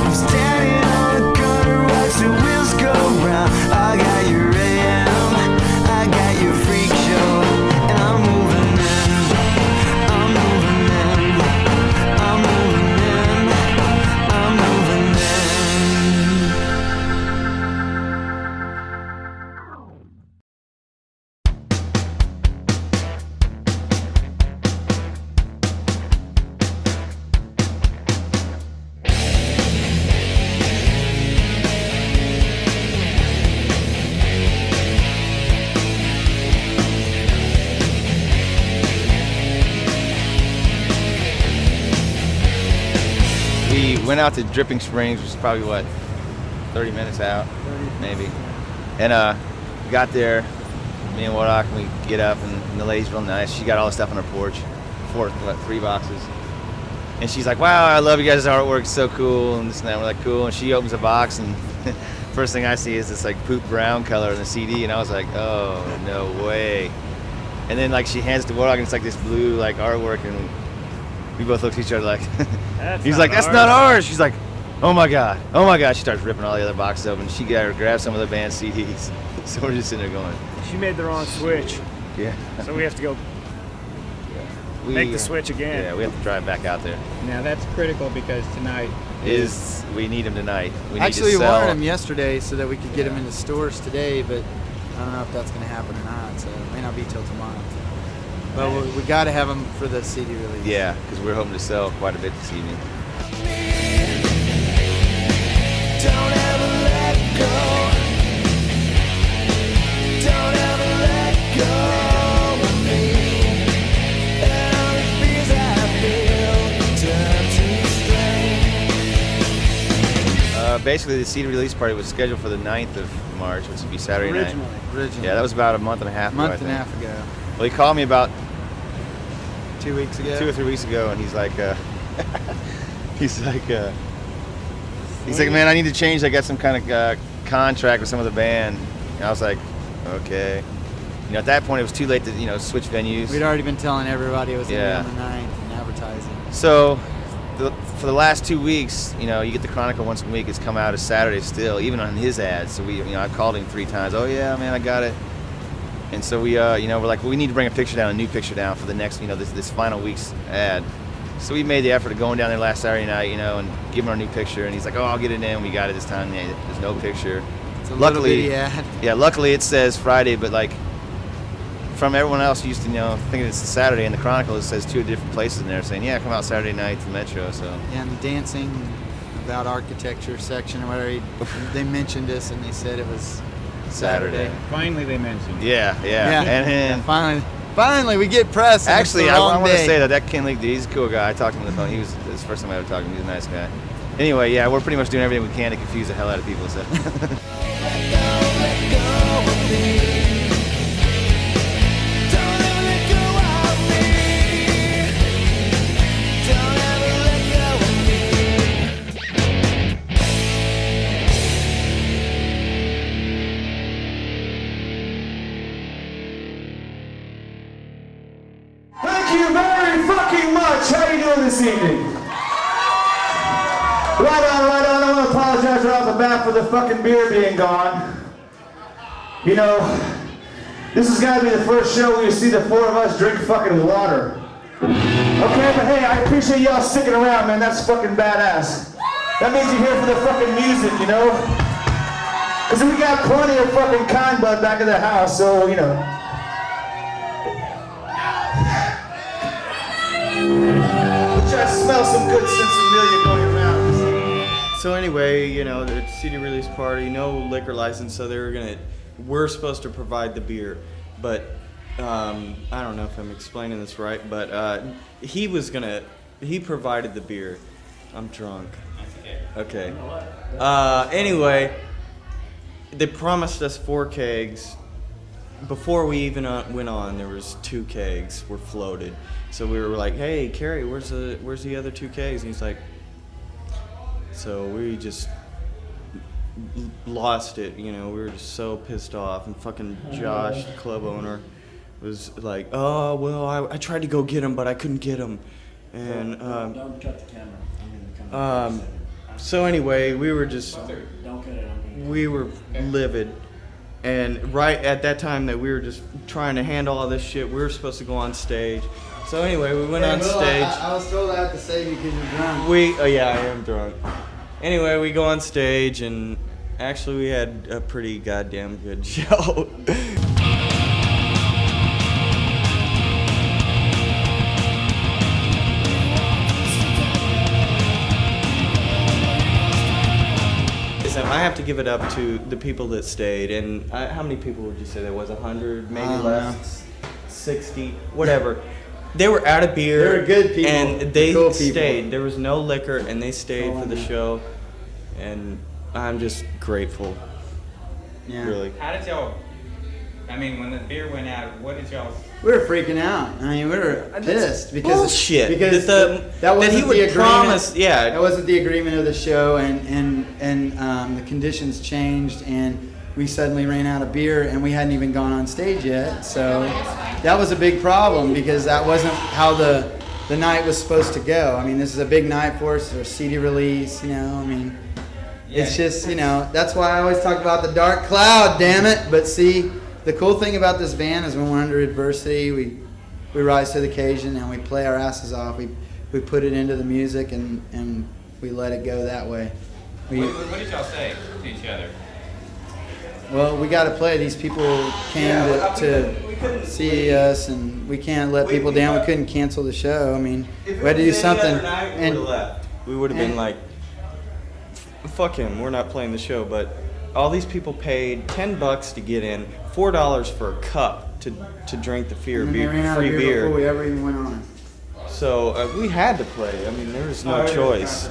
[SPEAKER 5] I'm standing on the corner, watch the wheels go round. I got your AM, I got your freak show, and I'm moving in. I'm moving in.
[SPEAKER 7] went out to Dripping Springs, which is probably, what, 30 minutes out, maybe. And got there, me and Wodak, and we get up, and the lady's real nice. She got all the stuff on her porch, 3 boxes. And she's like, wow, I love you guys' artwork, it's so cool, and this and that. We're like, cool. And she opens a box, and first thing I see is this like poop brown color in the CD, and I was like, oh, no way. And then like she hands it to Wodak, and it's like this blue like artwork, and we both looked at each other like, he's like, that's not ours. She's like, oh my God. She starts ripping all the other boxes open. She grabbed some of the band's CDs. So we're just sitting there going.
[SPEAKER 9] She made the wrong switch.
[SPEAKER 7] Yeah.
[SPEAKER 9] So we have to go make the switch again.
[SPEAKER 7] Yeah, we have to drive back out there.
[SPEAKER 2] Now that's critical because tonight
[SPEAKER 7] We need him tonight. We
[SPEAKER 1] Actually,
[SPEAKER 7] need to
[SPEAKER 1] we
[SPEAKER 7] sell.
[SPEAKER 1] wanted him yesterday so that we could get him in the stores today, but I don't know if that's going to happen or not. So it may not be till tomorrow. But we got to have him for the CD release.
[SPEAKER 7] Yeah, because we're hoping to sell quite a bit this evening.
[SPEAKER 5] Don't ever let go. Don't ever let go of me. And all the fears I feel turn to strength.
[SPEAKER 7] Basically, the CD release party was scheduled for the 9th of March, which would be Saturday night.
[SPEAKER 1] Originally.
[SPEAKER 7] Yeah, that was about a month and a half ago.
[SPEAKER 1] Month and a half ago.
[SPEAKER 7] Well, he called me about
[SPEAKER 1] 2 weeks ago.
[SPEAKER 7] 2 or 3 weeks ago, and he's like, he's like, man, I need to change. I got some kind of contract with some of the band. And I was like, okay. You know, at that point, it was too late to switch venues.
[SPEAKER 1] We'd already been telling everybody it was going to
[SPEAKER 7] Yeah.
[SPEAKER 1] be on the 9th and advertising.
[SPEAKER 7] So, for the last 2 weeks, you get the Chronicle once a week. It's come out as Saturday still, even on his ads. So I called him 3 times. Oh yeah, man, I got it. And so we, we're like, well, we need to bring a new picture down for the next, this final week's ad. So we made the effort of going down there last Saturday night, and give him our new picture. And he's like, oh, I'll get it in. We got it this time. Yeah, there's no picture.
[SPEAKER 1] It's a little bitty ad.
[SPEAKER 7] Yeah, luckily it says Friday, but like from everyone else who used to, thinking it's a Saturday in the Chronicle, it says 2 different places in there saying, yeah, come out Saturday night to the Metro. So
[SPEAKER 1] Yeah, and the dancing about architecture section or whatever, they mentioned us and they said it was Saturday.
[SPEAKER 2] Finally, they mentioned.
[SPEAKER 7] Yeah. And
[SPEAKER 1] finally we get press. And
[SPEAKER 7] actually,
[SPEAKER 1] it's the
[SPEAKER 7] I
[SPEAKER 1] wrong
[SPEAKER 7] want to
[SPEAKER 1] day.
[SPEAKER 7] say that Ken Leak, he's a cool guy. I talked to him on the phone. This is the first time I ever talked to him. He's a nice guy. Anyway, yeah, we're pretty much doing everything we can to confuse the hell out of people. So.
[SPEAKER 5] Thank you very fucking much. How you doing this evening? Right on. I want to apologize right off the bat for the fucking beer being gone. This has got to be the first show where you see the 4 of us drink fucking water. Okay, but hey, I appreciate y'all sticking around, man. That's fucking badass. That means you're here for the fucking music, Because we got plenty of fucking kind bud back in the house, so, Which I smell some good sensimilia going around.
[SPEAKER 6] So anyway, the CD release party, no liquor license, so we're supposed to provide the beer, but I don't know if I'm explaining this right, but he provided the beer. I'm drunk. Okay. Anyway, they promised us 4 kegs. Before we even went on, there was 2 kegs were floated. So we were like, "Hey, Kerry, where's the other 2 kegs?" And he's like, so we just lost it. We were just so pissed off. And fucking Josh, the club owner, was like, "Oh, well, I tried to go get him, but I couldn't get him." And
[SPEAKER 21] don't cut the camera.
[SPEAKER 6] so anyway, we were just we were livid. And right at that time that we were just trying to handle all this shit, we were supposed to go on stage. So anyway, we went on stage.
[SPEAKER 1] I was told I had to say because you're drunk.
[SPEAKER 6] I am drunk. Anyway, we go on stage, and actually we had a pretty goddamn good show. I have to give it up to the people that stayed, and how many people would you say there was? 100, maybe less, 60, whatever. They were out of beer.
[SPEAKER 1] They were good people.
[SPEAKER 6] And they
[SPEAKER 1] Cool people.
[SPEAKER 6] stayed. There was no liquor, and they stayed for the show. And I'm just grateful.
[SPEAKER 1] Yeah.
[SPEAKER 6] Really.
[SPEAKER 8] How did y'all? I mean, when the beer went out, what did y'all?
[SPEAKER 1] We were freaking out. I mean, we were pissed because
[SPEAKER 6] bullshit.
[SPEAKER 1] Because
[SPEAKER 6] That
[SPEAKER 1] that wasn't
[SPEAKER 6] he would
[SPEAKER 1] the agreement.
[SPEAKER 6] promise- yeah.
[SPEAKER 1] that wasn't the agreement of the show, and the conditions changed, and we suddenly ran out of beer, and we hadn't even gone on stage yet. So that was a big problem because that wasn't how the night was supposed to go. I mean, this is a big night for us. There's a CD release, you know. I mean, it's just, you know, that's why I always talk about the dark cloud. Damn it! But see. The cool thing about this band is when we're under adversity, we rise to the occasion and we play our asses off. We put it into the music and we let it go that way.
[SPEAKER 8] What did y'all say to each other?
[SPEAKER 1] Well, we got to play. These people came to see us, and we can't let people down. We couldn't cancel the show. I mean, we had to do something.
[SPEAKER 6] We would have been like, fuck him, we're not playing the show. But all these people paid $10 to get in, $4 for a cup to drink the free
[SPEAKER 1] And they ran out of
[SPEAKER 6] beer.
[SPEAKER 1] beer before we ever even went on.
[SPEAKER 6] So we had to play. I mean, there was no choice.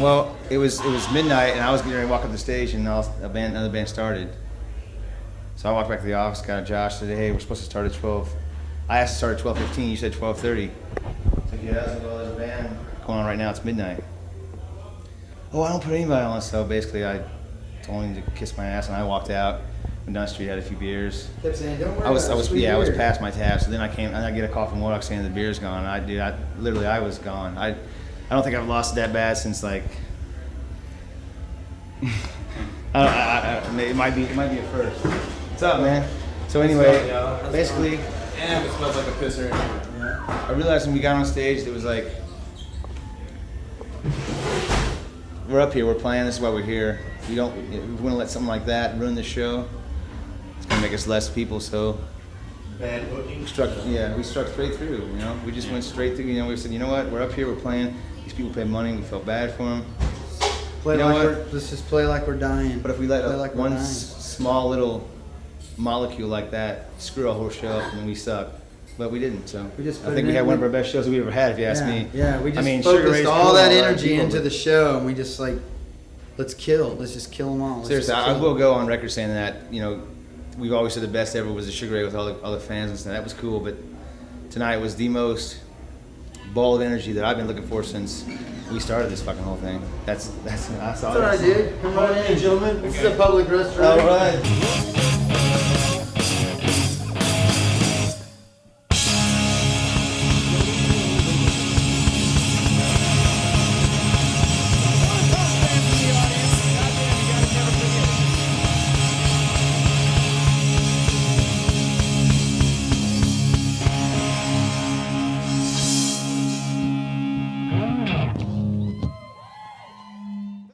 [SPEAKER 19] Well, it was midnight, and I was getting ready to walk up the stage, and another band started. So I walked back to the office, got Josh, said, "Hey, we're supposed to start at 12." I asked to start at 12:15. You said 12:30. I said, "Yeah, well, there's a band going on right now. It's midnight." Oh, I don't put anybody on. So basically, I told him to kiss my ass, and I walked out. Went down the street, had a few beers.
[SPEAKER 1] Kept saying, "Don't worry
[SPEAKER 19] I was
[SPEAKER 1] about sweet
[SPEAKER 19] I was
[SPEAKER 1] beer."
[SPEAKER 19] past my tab. So then I came, and I get a call from Woodrock saying the beer's gone. I was gone. I don't think I've lost it that bad since like. It might be a first. What's up, man? So anyway, basically,
[SPEAKER 8] And it smells like a pisser.
[SPEAKER 19] I realized when we got on stage, it was like, we're up here, we're playing. This is why we're here. We want to let something like that ruin the show. It's gonna make us less people. So
[SPEAKER 1] Bad booking.
[SPEAKER 19] we struck straight through. You know, we just went straight through. You know, we said, you know what? We're up here, we're playing. These people pay money. We felt bad for them.
[SPEAKER 1] Let's just play like we're dying.
[SPEAKER 19] But if we let
[SPEAKER 1] Play like we're
[SPEAKER 19] one
[SPEAKER 1] dying.
[SPEAKER 19] small little molecule like that screw a whole show up, and we suck. But we didn't. So
[SPEAKER 1] We just
[SPEAKER 19] I
[SPEAKER 1] put
[SPEAKER 19] think
[SPEAKER 1] it
[SPEAKER 19] we
[SPEAKER 1] in-
[SPEAKER 19] had one of our best shows we ever had, if you ask
[SPEAKER 1] Yeah,
[SPEAKER 19] me.
[SPEAKER 1] yeah, we just
[SPEAKER 19] I mean, Sugar
[SPEAKER 1] focused
[SPEAKER 19] Ray's
[SPEAKER 1] all
[SPEAKER 19] cool,
[SPEAKER 1] that
[SPEAKER 19] a lot of
[SPEAKER 1] energy
[SPEAKER 19] people,
[SPEAKER 1] into
[SPEAKER 19] but-
[SPEAKER 1] the show, and we just like, let's just kill them all. Let's
[SPEAKER 19] Seriously,
[SPEAKER 1] just
[SPEAKER 19] I
[SPEAKER 1] kill
[SPEAKER 19] will
[SPEAKER 1] them.
[SPEAKER 19] go on record saying that, you know, we've always said the best ever was the Sugar Ray with all the fans and stuff. That was cool, but tonight was the most ball of energy that I've been looking for since we started this fucking whole thing. That's all.
[SPEAKER 1] That's all right, dude. Come on in, gentlemen. This is a public restroom.
[SPEAKER 19] All right.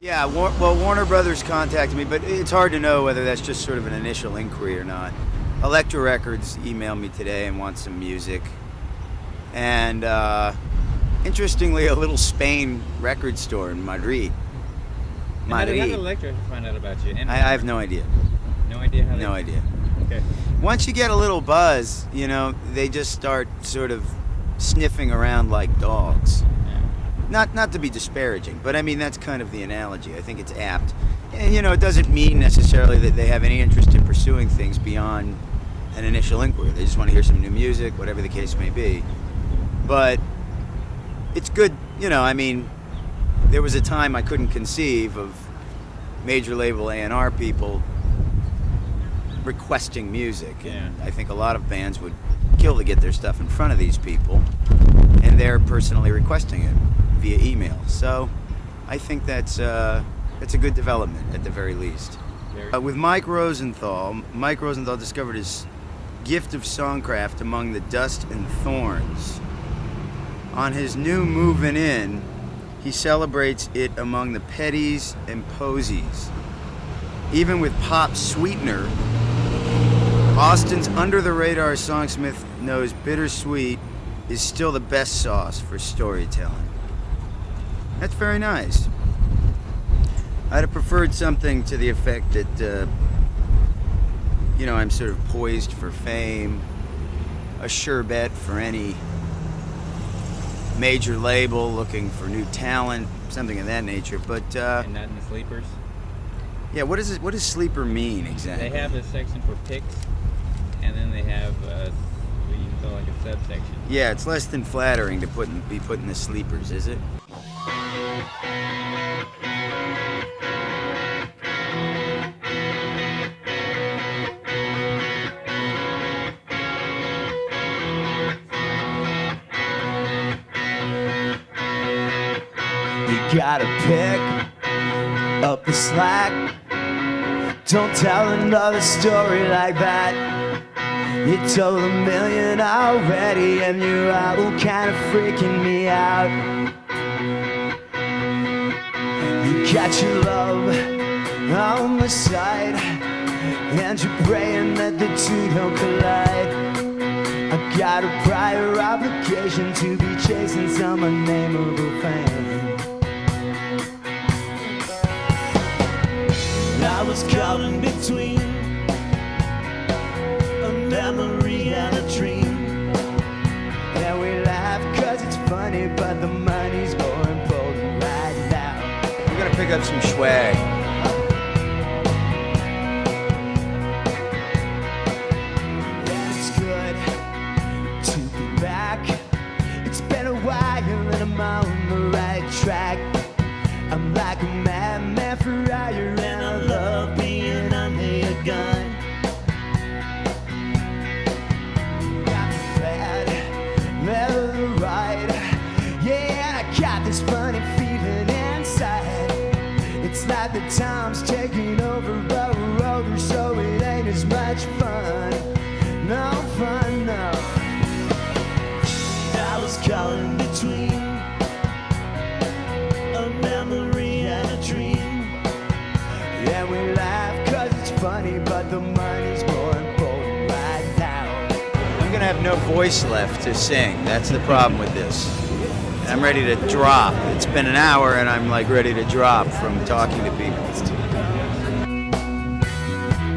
[SPEAKER 12] Yeah, well, Warner Brothers contacted me, but it's hard to know whether that's just sort of an initial inquiry or not. Elektra Records emailed me today and wants some music. And interestingly, a little Spain record store in Madrid.
[SPEAKER 8] How did Elektra find out about you?
[SPEAKER 12] I have no idea.
[SPEAKER 8] No idea how.
[SPEAKER 12] No idea.
[SPEAKER 8] Okay.
[SPEAKER 12] Once you get a little buzz, you know, they just start sort of sniffing around like dogs. Not to be disparaging, but I mean, that's kind of the analogy. I think it's apt. And, you know, it doesn't mean necessarily that they have any interest in pursuing things beyond an initial inquiry. They just want to hear some new music, whatever the case may be. But it's good, you know, I mean, there was a time I couldn't conceive of major label A&R people requesting music. And I think a lot of bands would kill to get their stuff in front of these people, and they're personally requesting it via email. So I think that's a good development at the very least. With Mike Rosenthal discovered his gift of songcraft among the dust and thorns. On his new Movin' In, he celebrates it among the petties and posies.
[SPEAKER 4] Even with pop sweetener, Austin's under-the-radar songsmith knows bittersweet is still the best sauce for storytelling. That's very nice. I'd have preferred something to the effect that, I'm sort of poised for fame, a sure bet for any major label looking for new talent, something of that nature. But
[SPEAKER 8] And not in the sleepers.
[SPEAKER 4] Yeah, what does sleeper mean exactly?
[SPEAKER 8] They have a section for picks, and then they have what you can call like a subsection.
[SPEAKER 4] Yeah, it's less than flattering to be put in the sleepers, is it?
[SPEAKER 5] You gotta pick up the slack. Don't tell another story like that. You told 1,000,000 already, and you're all kind of freaking me out. You got your love on the side, and you're praying that the two don't collide. I got a prior obligation to be chasing some unnameable fame. I was caught in between a memory and a dream. And we laugh cause it's funny, but the money's more important right now.
[SPEAKER 4] I'm gonna pick up some swag.
[SPEAKER 5] And it's good to be back. It's been a while and I'm on the right track. I'm like a madman for hire, and I love being under your gun. Got the bad, never the right. Yeah, I got this funny feeling inside. It's like the time's taking over, but we're older, so it ain't as much fun. No fun, no. I was caught in between a memory and a dream. Yeah, we laugh cause it's funny, but the money's more important right now.
[SPEAKER 4] I'm gonna have no voice left to sing. That's the problem with this. I'm ready to drop. It's been an hour and I'm like ready to drop from talking to people.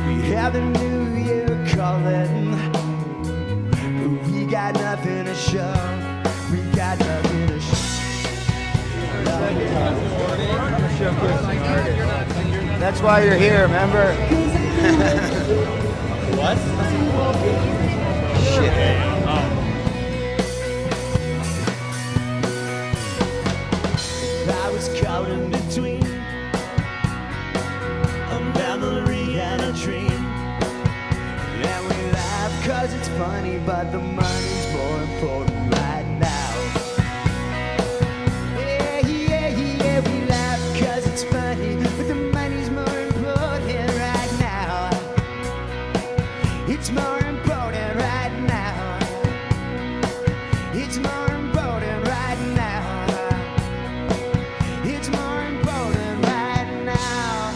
[SPEAKER 5] We have a new year calling, but we got nothing to show. We got nothing to show.
[SPEAKER 4] That's why you're here, remember?
[SPEAKER 8] What?
[SPEAKER 4] Shit.
[SPEAKER 5] I was caught in between a memory and a dream. And we laugh cause it's funny, but the money's more important right now. Yeah, we laugh cause it's funny, but the money's more important right now. It's more important right now. It's more important right now. It's more important right now.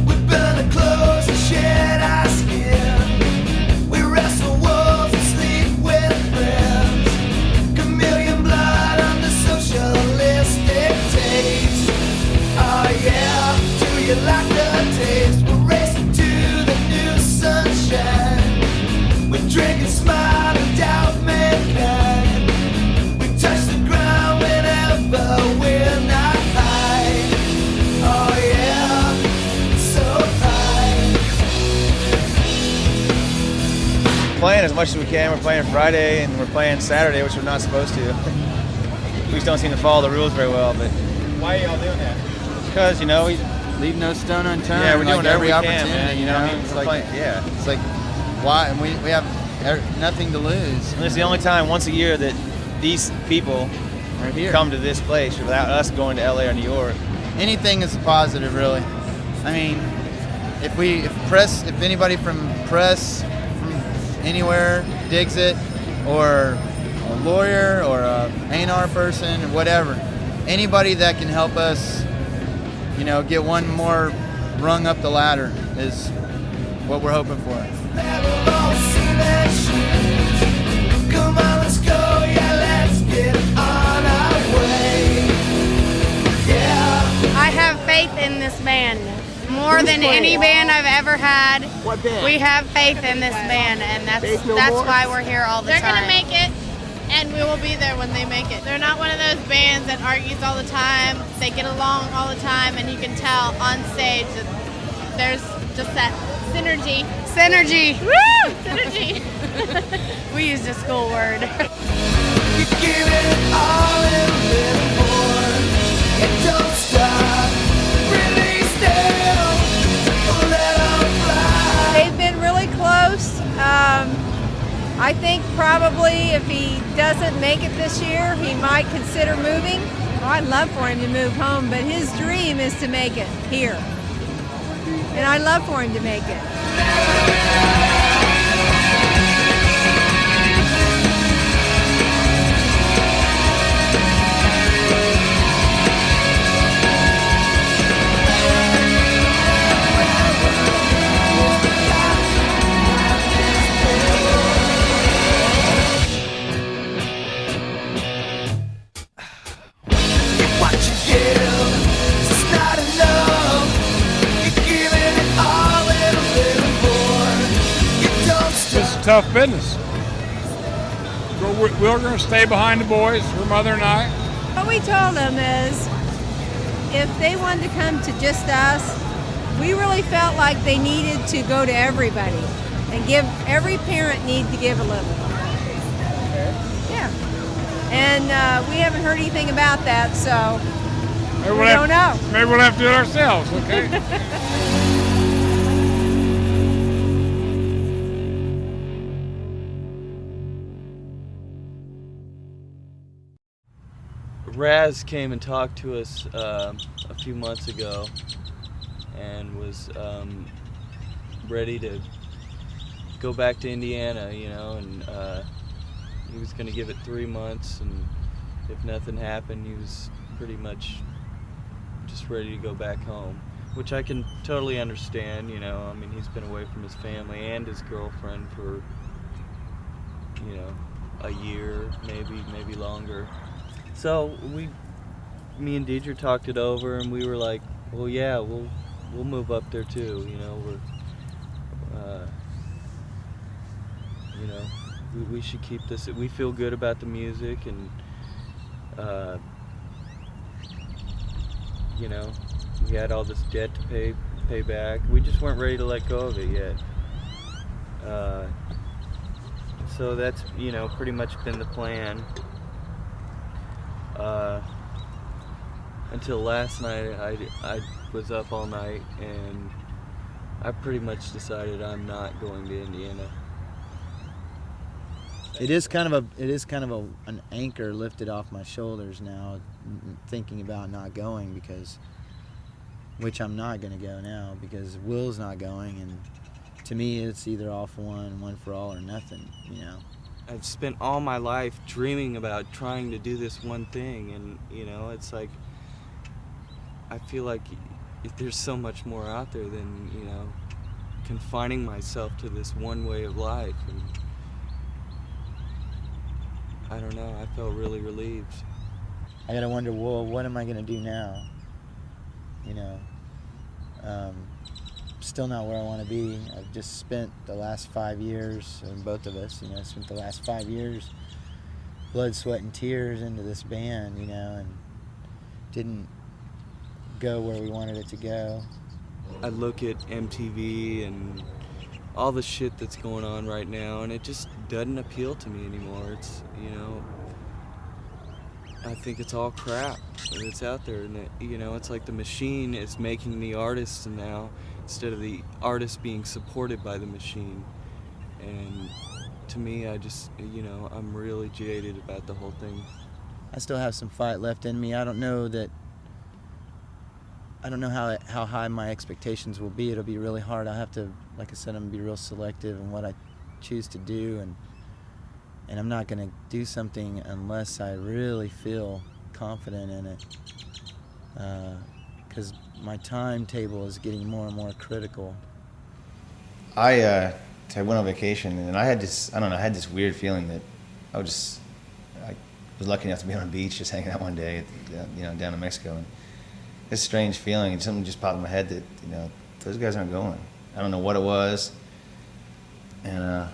[SPEAKER 5] We burn the clothes and shed our skin. We wrestle wolves and sleep with friends. Chameleon blood under socialistic taste. Oh yeah, do you like the taste? We're racing to the new sunshine. We drink and smile and doubt mankind. We touch the ground whenever we're not high. Oh yeah, so high.
[SPEAKER 19] Playing as much as we can. We're playing Friday and we're playing Saturday, which we're not supposed to. We just don't seem to follow the rules very well. But
[SPEAKER 8] Why are y'all doing that?
[SPEAKER 19] because we
[SPEAKER 1] Leave no stone unturned.
[SPEAKER 19] Yeah, we're doing
[SPEAKER 1] like
[SPEAKER 19] every
[SPEAKER 1] every
[SPEAKER 19] opportunity,
[SPEAKER 1] opportunity.
[SPEAKER 19] you know?
[SPEAKER 1] I mean,
[SPEAKER 19] It's
[SPEAKER 1] it's
[SPEAKER 19] like-
[SPEAKER 1] like,
[SPEAKER 19] yeah.
[SPEAKER 1] it's like, why? And we have nothing to lose.
[SPEAKER 19] And it's the only time once a year that these people
[SPEAKER 1] Right here.
[SPEAKER 19] come to this place without us going to LA or New York.
[SPEAKER 1] Anything is a positive, really. I mean, if anybody from press from anywhere digs it, or a lawyer or a A&R person or whatever, anybody that can help us, get one more rung up the ladder is what we're hoping for.
[SPEAKER 5] Come on, let's go, yeah, let's get on our way. Yeah.
[SPEAKER 3] I have faith in this band more than any band I've ever had.
[SPEAKER 22] What band?
[SPEAKER 3] We have faith in this band, and that's why we're here all the time.
[SPEAKER 23] They're gonna make it, and we will be there when they make it. They're not one of those bands that argues all the time. They get along all the time, and you can tell on stage that there's just that synergy.
[SPEAKER 3] Synergy.
[SPEAKER 23] Woo! Synergy.
[SPEAKER 3] We used a school word.
[SPEAKER 5] You give it all and a little more. And don't stop. Release them. Let them fly.
[SPEAKER 24] They've been really close. I think probably if he doesn't make it this year, he might consider moving. Oh, I'd love for him to move home, but his dream is to make it here. And I'd love for him to make it.
[SPEAKER 5] What you give is not enough. You're giving it all and a little more. You don't stop.
[SPEAKER 25] It's tough business. We're going to stay behind the boys, her mother and I.
[SPEAKER 24] What we told them is if they wanted to come to just us, we really felt like they needed to go to everybody and every parent need to give a little. Yeah. And we haven't heard anything about that, so we don't know.
[SPEAKER 25] Maybe we'll have to do it ourselves, okay?
[SPEAKER 6] Raz came and talked to us a few months ago and was ready to go back to Indiana, and he was going to give it 3 months, and if nothing happened, he was pretty much just ready to go back home, which I can totally understand. I mean, he's been away from his family and his girlfriend for a year, maybe longer. So me and Deidre talked it over, and we were like, well, yeah, we'll move up there too. We should keep this. We feel good about the music, and we had all this debt to pay back. We just weren't ready to let go of it yet. So that's pretty much been the plan. Until last night, I was up all night, and I pretty much decided I'm not going to Indiana.
[SPEAKER 1] It is kind of an anchor lifted off my shoulders now, thinking about not going, which I'm not going to go now because Will's not going, and to me it's either all for one for all, or nothing.
[SPEAKER 6] I've spent all my life dreaming about trying to do this one thing, and it's like I feel like there's so much more out there than confining myself to this one way of life. And I don't know, I felt really relieved.
[SPEAKER 1] I gotta wonder, well, what am I gonna do now? Still not where I want to be. I've just spent the last 5 years, and both of us, spent the last 5 years, blood, sweat, and tears into this band, and didn't go where we wanted it to go.
[SPEAKER 6] I look at MTV and all the shit that's going on right now, and it just doesn't appeal to me anymore. It's, I think it's all crap that's out there, and it's like the machine is making the artists now, instead of the artist being supported by the machine. And to me, I just, I'm really jaded about the whole thing.
[SPEAKER 1] I still have some fight left in me. I don't know how high my expectations will be. It'll be really hard. I'll have to, like I said, I'm gonna be real selective in what I choose to do, and I'm not gonna do something unless I really feel confident in it. Because my timetable is getting more and more critical.
[SPEAKER 12] I went on vacation and I had this weird feeling that I was lucky enough to be on a beach just hanging out one day, down in Mexico. And this strange feeling, and something just popped in my head that, those guys aren't going. I don't know what it was. And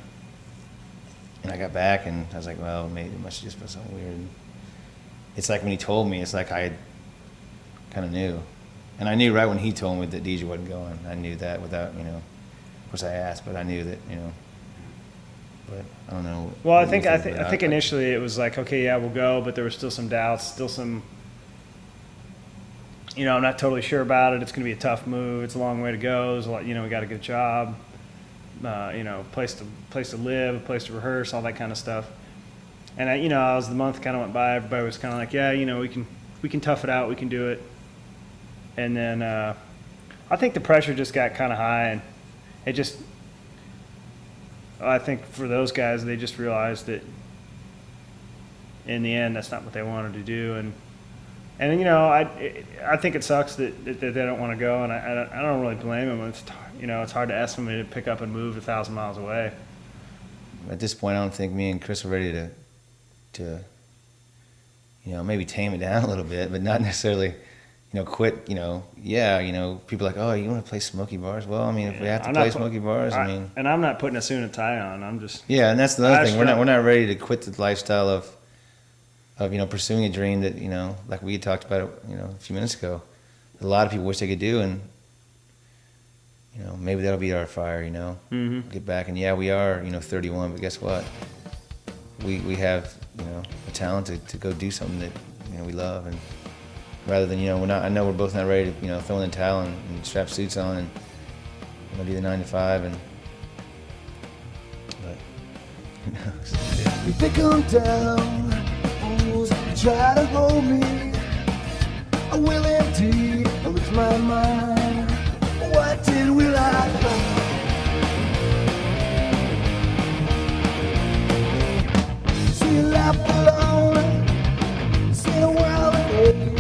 [SPEAKER 12] I got back and I was like, well, maybe it must have just been something weird. And it's like when he told me, it's like I kind of knew. And I knew right when he told me that DJ wasn't going. I knew that without, of course I asked, but I knew that, but I don't know.
[SPEAKER 9] Well, I think initially it was like, okay, yeah, we'll go, but there were still some doubts, still some, I'm not totally sure about it. It's going to be a tough move. It's a long way to go. There's a lot, we got to get a job, place to live, a place to rehearse, all that kind of stuff. And as the month kind of went by, everybody was kind of like, yeah, we can tough it out, we can do it. And then I think the pressure just got kind of high, and it just, I think for those guys, they just realized that in the end, that's not what they wanted to do. And I think it sucks that they don't want to go, and I don't really blame them. It's hard to ask somebody to pick up and move 1,000 miles away.
[SPEAKER 12] At this point, I don't think me and Chris are ready to maybe tame it down a little bit, but not necessarily, quit, people are like, oh, you want to play Smoky Bars? Well, I mean, if we have to play Smoky Bars,
[SPEAKER 9] And I'm not putting a suit and a tie on. I'm just...
[SPEAKER 12] Yeah, and that's another thing. We're not ready to quit the lifestyle of pursuing a dream that, like we had talked about, a few minutes ago. A lot of people wish they could do, and, maybe that'll be our fire,
[SPEAKER 9] Mm-hmm.
[SPEAKER 12] Get back, and yeah, we are, 31, but guess what? We have, a talent to go do something that, we love, and rather than, I know we're both not ready to, throw in the towel and strap suits on and, do the 9 to 5, but who knows?
[SPEAKER 5] You think I'm down, fools try to hold me. I will indeed lose my mind. What did we like? See you left alone, see the world away.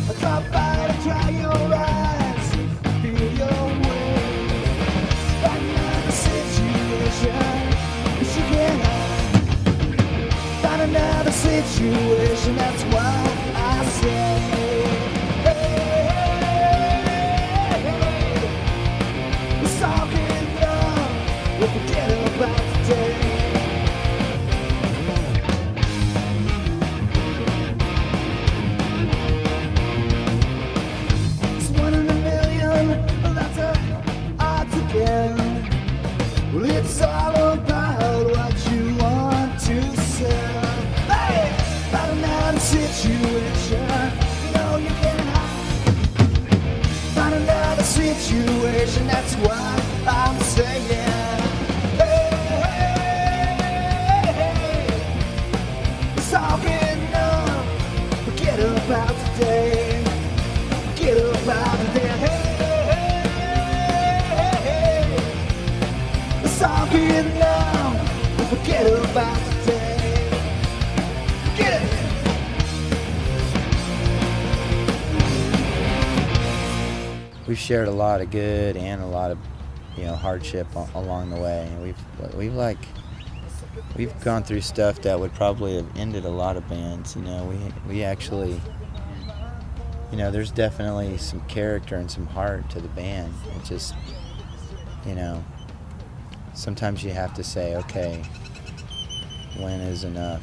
[SPEAKER 5] I drop by to dry your eyes, feel your way. Right now the situation, you can't hide. Find another situation, that's why I say, hey, it's all good enough, we'll forget about today. It's 1 in a million, that's a odds again. Well, it's all about what you want to sell. Hey, find another situation, you can't hide. Find another situation, that's why I'm saying, hey, hey, hey, it's all good enough, forget about today, forget about today, hey, hey, hey, hey, it's all good enough, forget about today, get it.
[SPEAKER 1] We've shared a lot of good and a lot of, hardship along the way. We've gone through stuff that would probably have ended a lot of bands. We actually, there's definitely some character and some heart to the band. It just, sometimes you have to say, okay, when is enough?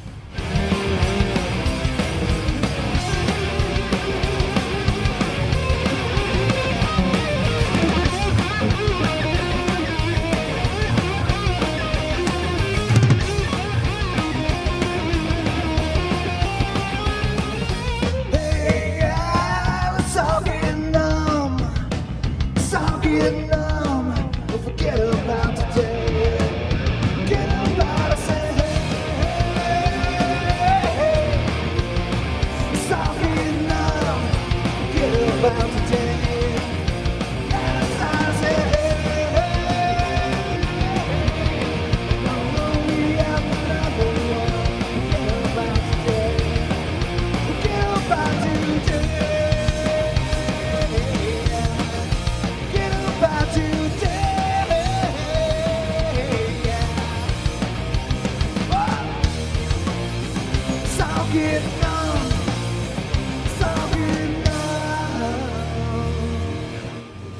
[SPEAKER 5] Forget about today. Forget about it. Say, hey, hey, hey.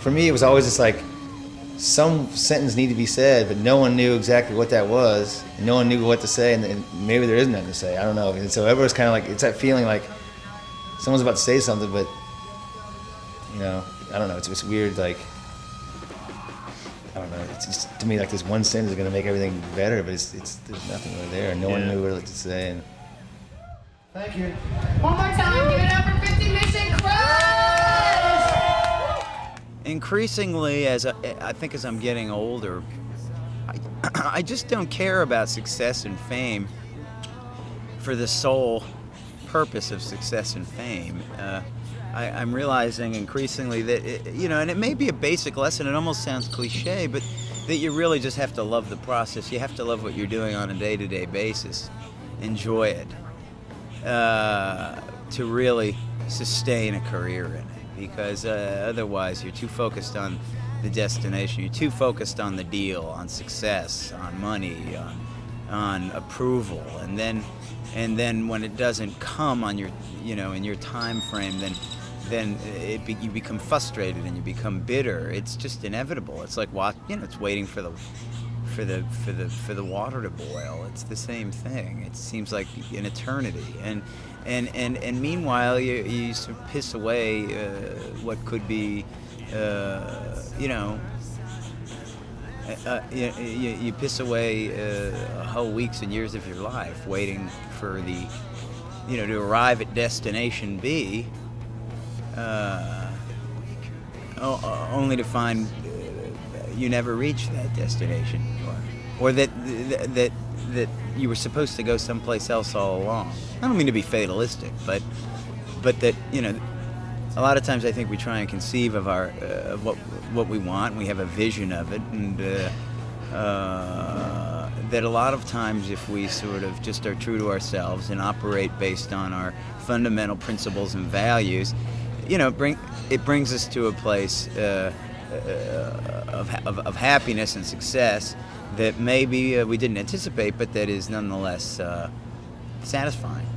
[SPEAKER 19] for me, it was always just like some sentence needed to be said, but no one knew exactly what that was, and no one knew what to say, and maybe there is nothing to say. I don't know. And so everyone's kind of like, it's that feeling like someone's about to say something, but you know, I don't know. It's weird. Like, I don't know. It's just, to me, like this one sentence is gonna make everything better, but it's there's nothing really there. No one knew what to say. And
[SPEAKER 2] Thank you.
[SPEAKER 10] One more time, give it up for 50 Mission Crush!
[SPEAKER 12] Increasingly, as I think as I'm getting older, I just don't care about success and fame for the sole purpose of success and fame. I'm realizing increasingly that, and it may be a basic lesson, it almost sounds cliche, but that you really just have to love the process. You have to love what you're doing on a day-to-day basis. Enjoy it. To really sustain a career in it, because otherwise you're too focused on the destination, you're too focused on the deal, on success, on money, on approval, and then when it doesn't come on your, in your time frame, then you become frustrated and you become bitter. It's just inevitable. It's like it's waiting for the water to boil. It's the same thing. It seems like an eternity, and meanwhile you sort of piss away what could be, you piss away whole weeks and years of your life waiting for to arrive at destination B, only to find you never reach that destination, or that you were supposed to go someplace else all along. I don't mean to be fatalistic, but that a lot of times I think we try and conceive of of what we want, and we have a vision of it, and that a lot of times if we sort of just are true to ourselves and operate based on our fundamental principles and values, it brings us to a place of happiness and success that maybe we didn't anticipate, but that is nonetheless satisfying.